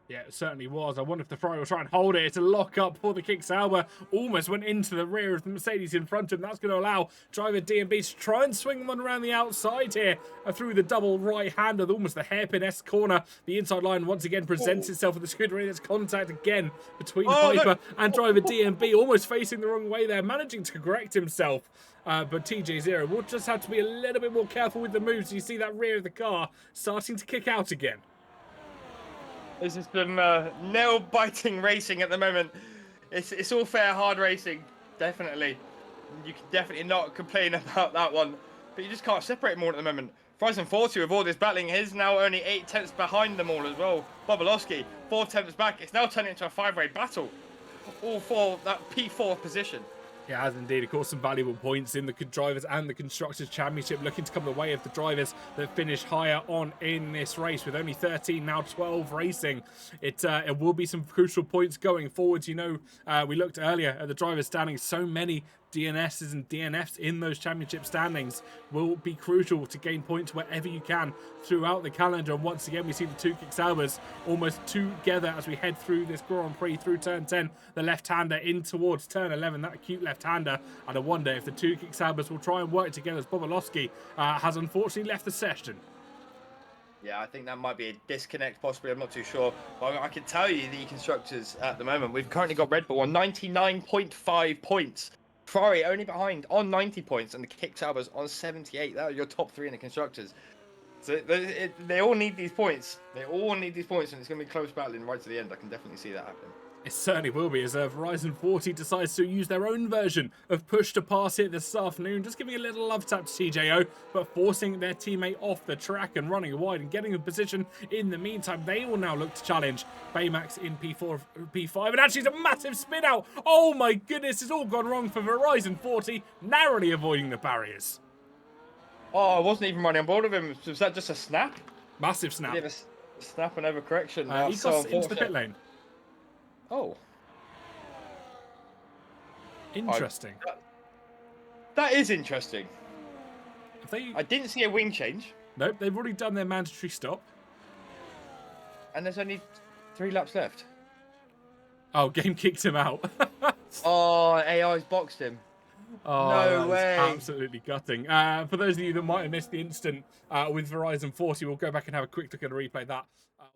Yeah, it certainly was. I wonder if the Ferrari will try and hold it. It's a lock-up for the kick. Sauber almost went into the rear of the Mercedes in front of him. That's going to allow driver D&B to try and swing one around the outside here through the double right-hander, almost the hairpin-esque corner. The inside line once again presents itself with the Scuderia. There's contact again between Hyper and driver D&B, almost facing the wrong way there, managing to correct himself. But TJ0 will just have to be a little bit more careful with the moves. You see that rear of the car starting to kick out again. This is some nail-biting racing at the moment. It's all fair, hard racing, definitely. You can definitely not complain about that one. But you just can't separate more at the moment. Verizon 40 with all this battling, he's now only 8 tenths behind them all as well. Bobolowski, 4 tenths back. It's now turning into a 5-way battle. All for that P4 position. It has indeed, of course, some valuable points in the drivers and the constructors championship, looking to come the way of the drivers that finish higher on in this race. With only 13, now 12 racing, it will be some crucial points going forwards. You know, we looked earlier at the drivers standing, so many DNSs and DNFs in those championship standings will be crucial to gain points wherever you can throughout the calendar. And once again, we see the two kick Saubers almost together as we head through this Grand Prix through turn 10, the left-hander in towards turn 11, that acute left-hander. And I wonder if the two kick Saubers will try and work together, as Bobolowski has unfortunately left the session. Yeah, I think that might be a disconnect, possibly. I'm not too sure. But I can tell you the constructors at the moment, we've currently got Red Bull on 99.5 points. Ferrari only behind on 90 points, and the kick Saubers on 78. That are your top 3 in the constructors. So they all need these points. They all need these points, and it's going to be close battling right to the end. I can definitely see that happening. It certainly will be, as Verizon 40 decides to use their own version of push to pass here this afternoon, just giving a little love tap to TJO, but forcing their teammate off the track and running wide and getting a position. In the meantime, they will now look to challenge Baymax in P4, P5, and actually it's a massive spin out. Oh my goodness, it's all gone wrong for Verizon 40, narrowly avoiding the barriers. Oh, I wasn't even running on board of him. Was that just a snap? Massive snap. He had a snap and overcorrection. He got into the pit lane. Oh. Interesting. That is interesting. They... I didn't see a wing change. Nope, they've already done their mandatory stop. And there's only 3 laps left. Oh, game kicked him out. Oh, AI's boxed him. Oh, no way. Absolutely gutting. For those of you that might have missed the instant with Verizon 40, we'll go back and have a quick look at a replay of that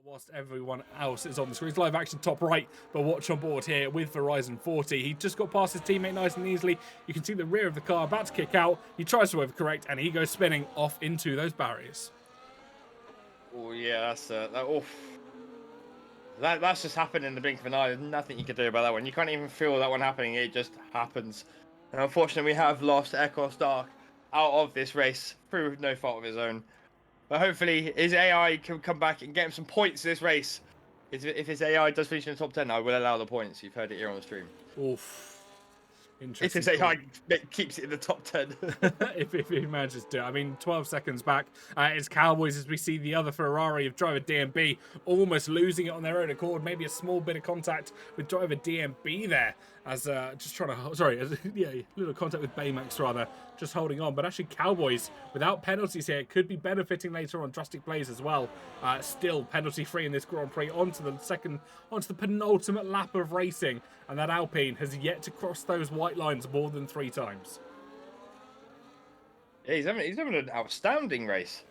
whilst everyone else is on the screen. It's live action top right, but watch on board here with Verizon 40. He just got past his teammate nice and easily. You can see the rear of the car about to kick out. He tries to overcorrect, and he goes spinning off into those barriers. Oh, yeah, that's just happened in the blink of an eye. There's nothing you can do about that one. You can't even feel that one happening. It just happens. And unfortunately, we have lost Echo Stark out of this race through no fault of his own. But hopefully, his AI can come back and get him some points this race. If his AI does finish in the top 10, I will allow the points. You've heard it here on the stream. Oof. If Interesting. his AI keeps it in the top 10. if he manages to. I mean, 12 seconds back. It's Cowboys as we see the other Ferrari of driver DMB almost losing it on their own accord. Maybe a small bit of contact with driver DMB there. As just trying to, sorry, yeah, little contact with Baymax rather, just holding on. But actually, Cowboys without penalties here could be benefiting later on Drastic Blaze as well. Still penalty free in this Grand Prix onto the penultimate lap of racing, and that Alpine has yet to cross those white lines more than 3 times. Yeah, he's having an outstanding race.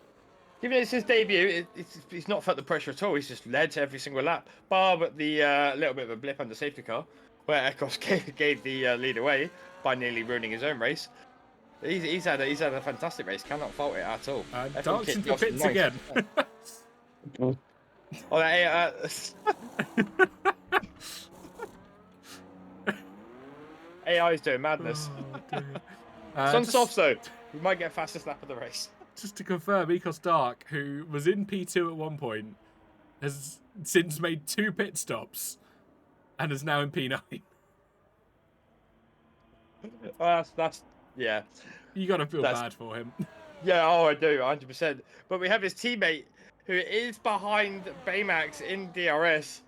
Given it's his debut, he's not felt the pressure at all. He's just led every single lap, bar but the little bit of a blip under safety car, where Ekos gave the lead away by nearly ruining his own race. He's had a fantastic race. Cannot fault it at all. Darks into the pits again. Oh, AI is doing madness. It's on soft though. We might get fastest lap of the race. Just to confirm, Ecos Dark, who was in P2 at one point, has since made 2 pit stops and is now in P9. That's yeah. You gotta feel bad for him. Yeah, oh, I do, 100%. But we have his teammate who is behind Baymax in DRS,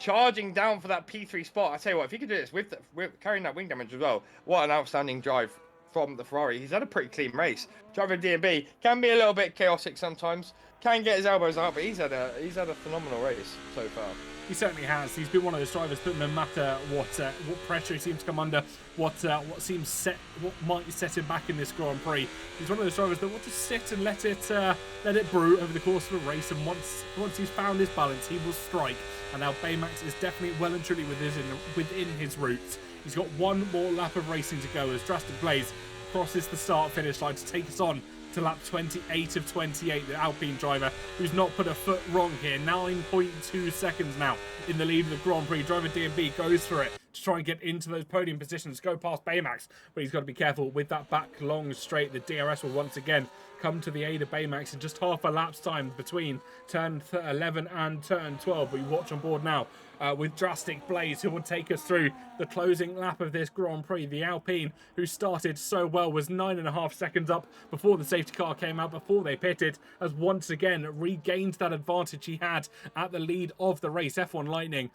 charging down for that P3 spot. I tell you what, if he could do this with carrying that wing damage as well, what an outstanding drive from the Ferrari. He's had a pretty clean race. Driver DMB can be a little bit chaotic sometimes, can get his elbows out, but he's had a phenomenal race so far. He certainly has. He's been one of those drivers that no matter what pressure he seems to come under, what might set him back in this Grand Prix, he's one of those drivers that will just sit and let it brew over the course of a race. And once he's found his balance, he will strike. And now Baymax is definitely well and truly within his roots. He's got one more lap of racing to go as Drastic Blaze crosses the start-finish line to take us on to lap 28 of 28, the Alpine driver who's not put a foot wrong here. 9.2 seconds now in the lead of the Grand Prix. Driver DMB goes for it to try and get into those podium positions, go past Baymax, but he's got to be careful with that back long straight. The DRS will once again come to the aid of Baymax in just half a lap's time between turn 11 and turn 12. We watch on board now with Drastic Blaze, who will take us through the closing lap of this Grand Prix. The Alpine, who started so well, was 9.5 seconds up before the safety car came out, before they pitted, has once again regained that advantage he had at the lead of the race. F1 Lightning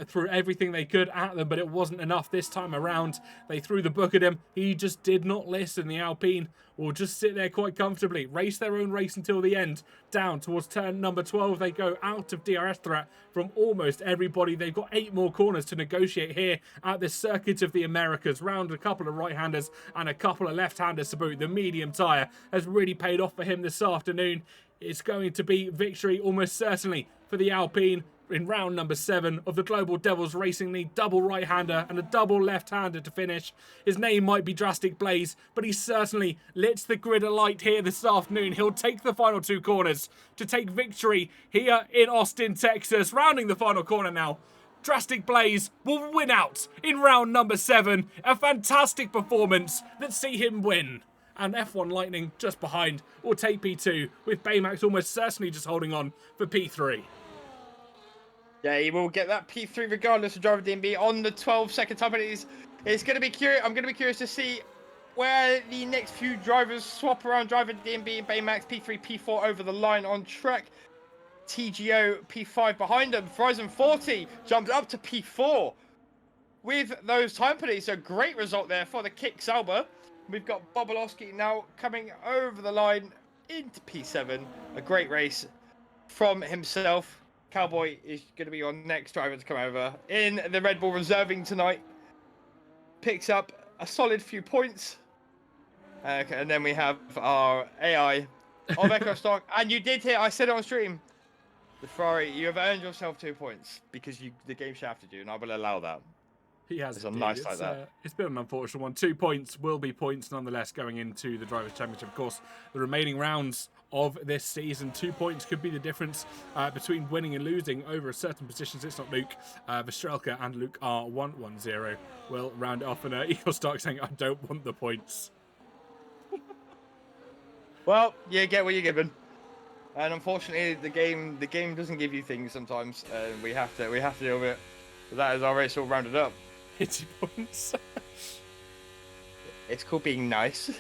threw everything they could at them, but it wasn't enough this time around. They threw the book at him. He just did not listen. The Alpine will just sit there quite comfortably, race their own race until the end. Down towards turn number 12, they go out of DRS threat from almost everybody. They've got 8 more corners to negotiate here at the Circuit of the Americas. Round a couple of right-handers and a couple of left-handers to boot. The medium tyre has really paid off for him this afternoon. It's going to be victory almost certainly for the Alpine in round number 7 of the Global Devils Racing League. Double right-hander and a double left-hander to finish. His name might be Drastic Blaze, but he certainly lit the grid alight here this afternoon. He'll take the final 2 corners to take victory here in Austin, Texas. Rounding the final corner now, Drastic Blaze will win out in round number 7. A fantastic performance that see him win. And F1 Lightning just behind will take P2, with Baymax almost certainly just holding on for P3. Yeah, he will get that P3 regardless of driver DMB on the 12-second time. But it's going to be curious. I'm going to be curious to see where the next few drivers swap around driver DMB and Baymax. P3, P4 over the line on track. TGO P5 behind them. Verizon 40 jumped up to P4 with those time penalties. So great result there for the Kick Sauber. We've got Bobolowski now coming over the line into P7. A great race from himself. Cowboy is going to be your next driver to come over in the Red Bull reserving tonight. Picks up a solid few points. And then we have our AI of Echo Stock. And you did hear, I said it on stream, the Ferrari, you have earned yourself 2 points because the game shafted you, and I will allow that. He has. It's nice like that. It's been an unfortunate one. 2 points will be points nonetheless going into the Drivers' Championship. Of course, the remaining rounds of this season, 2 points could be the difference between winning and losing over certain positions. It's not Luke. Vestrelka and Luke are 1-1-0. We'll round it off, and Eagle Stark saying, I don't want the points. Well, you get what you're given. And unfortunately, the game doesn't give you things sometimes, and we have to deal with it. But that is our race all rounded up. Hit points. It's called being nice.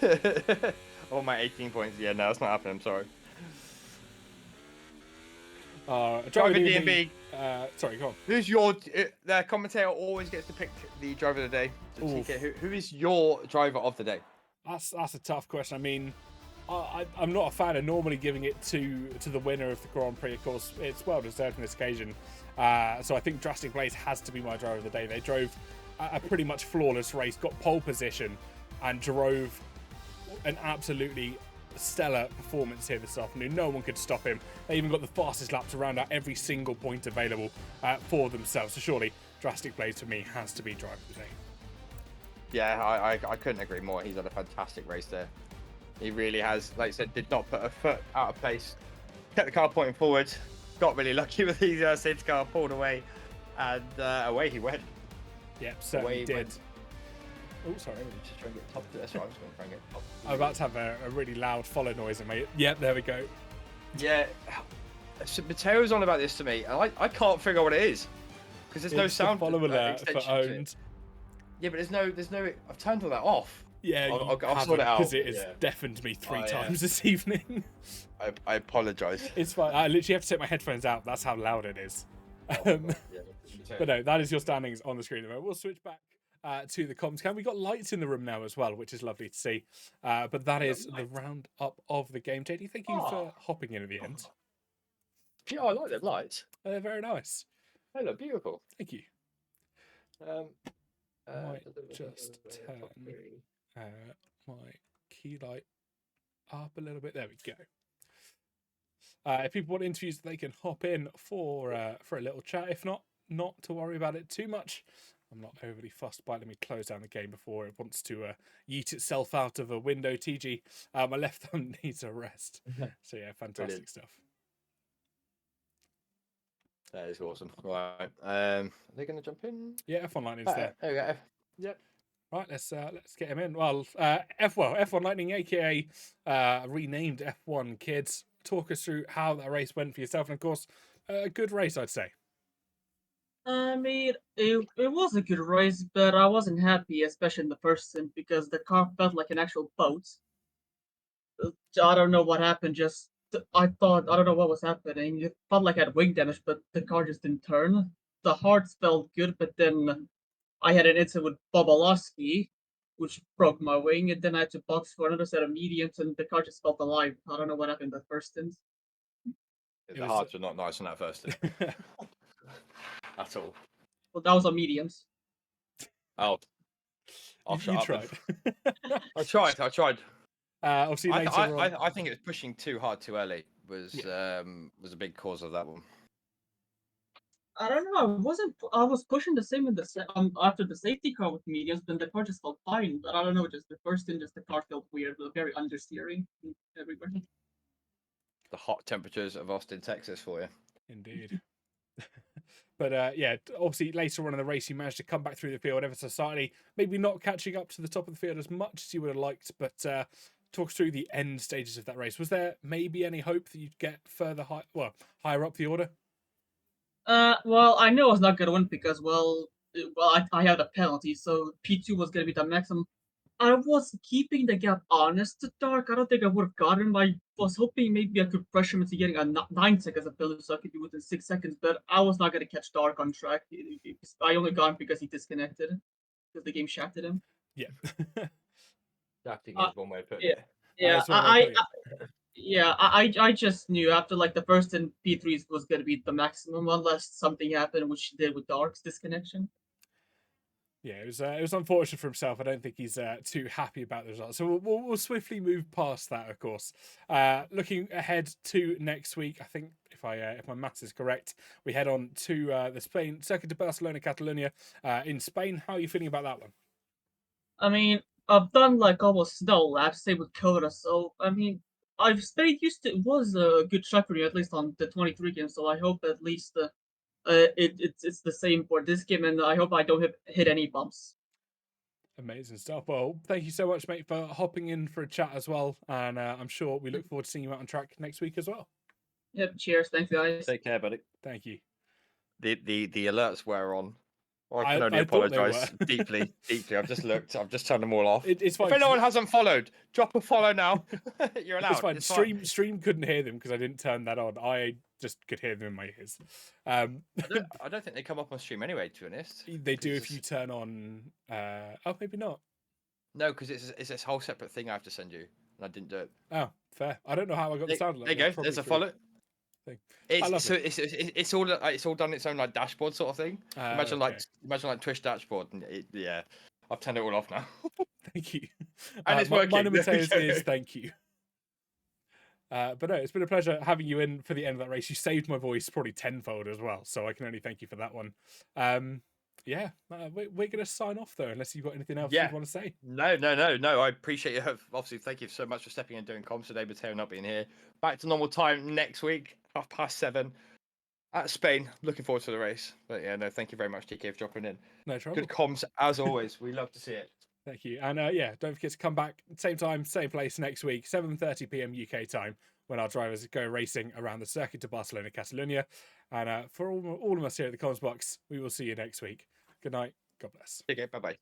Oh, my 18 points. Yeah, no, it's not happening. I'm sorry. Driver DMB. Sorry, go on. Who's your? The commentator always gets to pick the driver of the day. So TK, who is your driver of the day? That's a tough question. I mean, I'm not a fan of normally giving it to the winner of the Grand Prix. Of course, it's well deserved on this occasion. So I think Drastic Blaze has to be my driver of the day. They drove a pretty much flawless race, got pole position, and drove an absolutely stellar performance here this afternoon. No one could stop him. They even got the fastest lap to round out every single point available for themselves. So surely Drastic Blaze for me has to be driver of the day. Yeah, I couldn't agree more. He's had a fantastic race there. He really has. Like I said, did not put a foot out of place. Kept the car pointing forward. Got really lucky with his safety car, pulled away, and away he went. Yep, certainly did. Oh, sorry, I'm just trying to get top to this. I'm just going to try and get top. I'm about to have a really loud follow noise in my. Yep, there we go. Yeah, so Mateo's on about this to me, and I can't figure out what it is because there's no sound. Follow alert for owned. Yeah, but there's no. I've turned all that off. Yeah, I'll sort it out because it has deafened me three times this evening. I apologise. It's fine. I literally have to take my headphones out. That's how loud it is. But no, that is your standings on the screen. We'll switch back to the comms cam. We got lights in the room now as well, which is lovely to see. But that is the round up of the game. JD, thank you for hopping in at the end. Yeah, I like them lights. They're very nice. They look beautiful. Thank you. Might just turn my key light up a little bit. There we go. If people want interviews, they can hop in for a little chat. If not to worry about it too much. I'm not overly fussed by it. Let me close down the game before it wants to yeet itself out of a window. TG, my left thumb needs a rest. So yeah, fantastic Brilliant stuff. That is awesome. Right, are they going to jump in? Yeah, F1 Lightning's there. There we go. Yep. Right, let's get him in. Well, F1 Lightning, aka renamed F1 Kids. Talk us through how that race went for yourself, and of course, a good race, I'd say. I mean, it was a good race, but I wasn't happy, especially in the first stint, because the car felt like an actual boat. I don't know what happened. I don't know what was happening. It felt like I had wing damage, but the car just didn't turn. The hards felt good, but then I had an incident with Bobolowski, which broke my wing, and then I had to box for another set of mediums, and the car just felt alive. I don't know what happened in the first stint. The hards were not nice on that first stint. At all. Well, that was on mediums. Oh. You tried. I tried. Obviously, I think it was pushing too hard too early was a big cause of that one. I don't know. I was pushing the same after the safety car with mediums, then the car just felt fine. But I don't know. Just the first thing, just the car felt weird, very understeering everywhere. The hot temperatures of Austin, Texas, for you. Indeed. But yeah, obviously later on in the race, you managed to come back through the field ever so slightly. Maybe not catching up to the top of the field as much as you would have liked, but talk us through the end stages of that race. Was there maybe any hope that you'd get higher up the order? Well, I knew I was not going to win because, I had a penalty, so P2 was going to be the maximum. I was keeping the gap honest to Dark. I don't think I would have gotten him. I was hoping maybe I could pressure him into getting a 9 seconds of penalty so I could be within 6 seconds, but I was not going to catch Dark on track. I only got him because he disconnected, because the game shafted him. Yeah. Shafting is one way of putting it. Yeah, I just knew after like the first and P3 was going to be the maximum unless something happened, which did with Dark's disconnection. Yeah, it was unfortunate for himself. I don't think he's too happy about the result. So we'll swiftly move past that, of course. Looking ahead to next week, I think if my maths is correct, we head on to the Spain Circuit de Barcelona, Catalonia in Spain. How are you feeling about that one? I mean, I've done like almost no laps, same with Cota. So I mean, I've stayed used to. It was a good track for me, at least on the 23 game. So I hope at least it's the same for this game, and I hope I don't hit any bumps. Amazing stuff. Well, thank you so much, mate, for hopping in for a chat as well. And I'm sure we look forward to seeing you out on track next week as well. Yep. Cheers. Thanks, guys. Take care, buddy. Thank you. The alerts were on. I can I only thought they apologise were. deeply, deeply. I've just looked. I've just turned them all off. It's fine. If anyone hasn't followed, drop a follow now. You're allowed. It's fine. It's fine. Stream couldn't hear them because I didn't turn that on. I just could hear them in my ears. I don't think they come up on stream anyway. To be honest, They do if you turn on. Oh, maybe not. No, because it's this whole separate thing I have to send you, and I didn't do it. Oh, fair. I don't know how I got the sound. There you go. There's a follow. Thing. It's all done its own like dashboard sort of thing. Imagine okay. like Twitch dashboard, and yeah, I've turned it all off now. Thank you. And it's working. My Mateus is thank you. But no, it's been a pleasure having you in for the end of that race. You saved my voice probably tenfold as well, so I can only thank you for that one. Yeah, we're gonna sign off though, unless you've got anything else you want to say. No. I appreciate you. Obviously, thank you so much for stepping in and doing comms today, Mateo not being here. Back to normal time next week, 7:30 at Spain. Looking forward to the race. But yeah, no, thank you very much, TK, for dropping in. No trouble. Good comms as always. We love to see it. Thank you. And yeah, don't forget to come back same time, same place next week, 7:30 p.m. UK time, when our drivers go racing around the circuit to Barcelona, Catalunya. And for all of us here at the Comms Box, we will see you next week. Good night. God bless. Okay, bye-bye.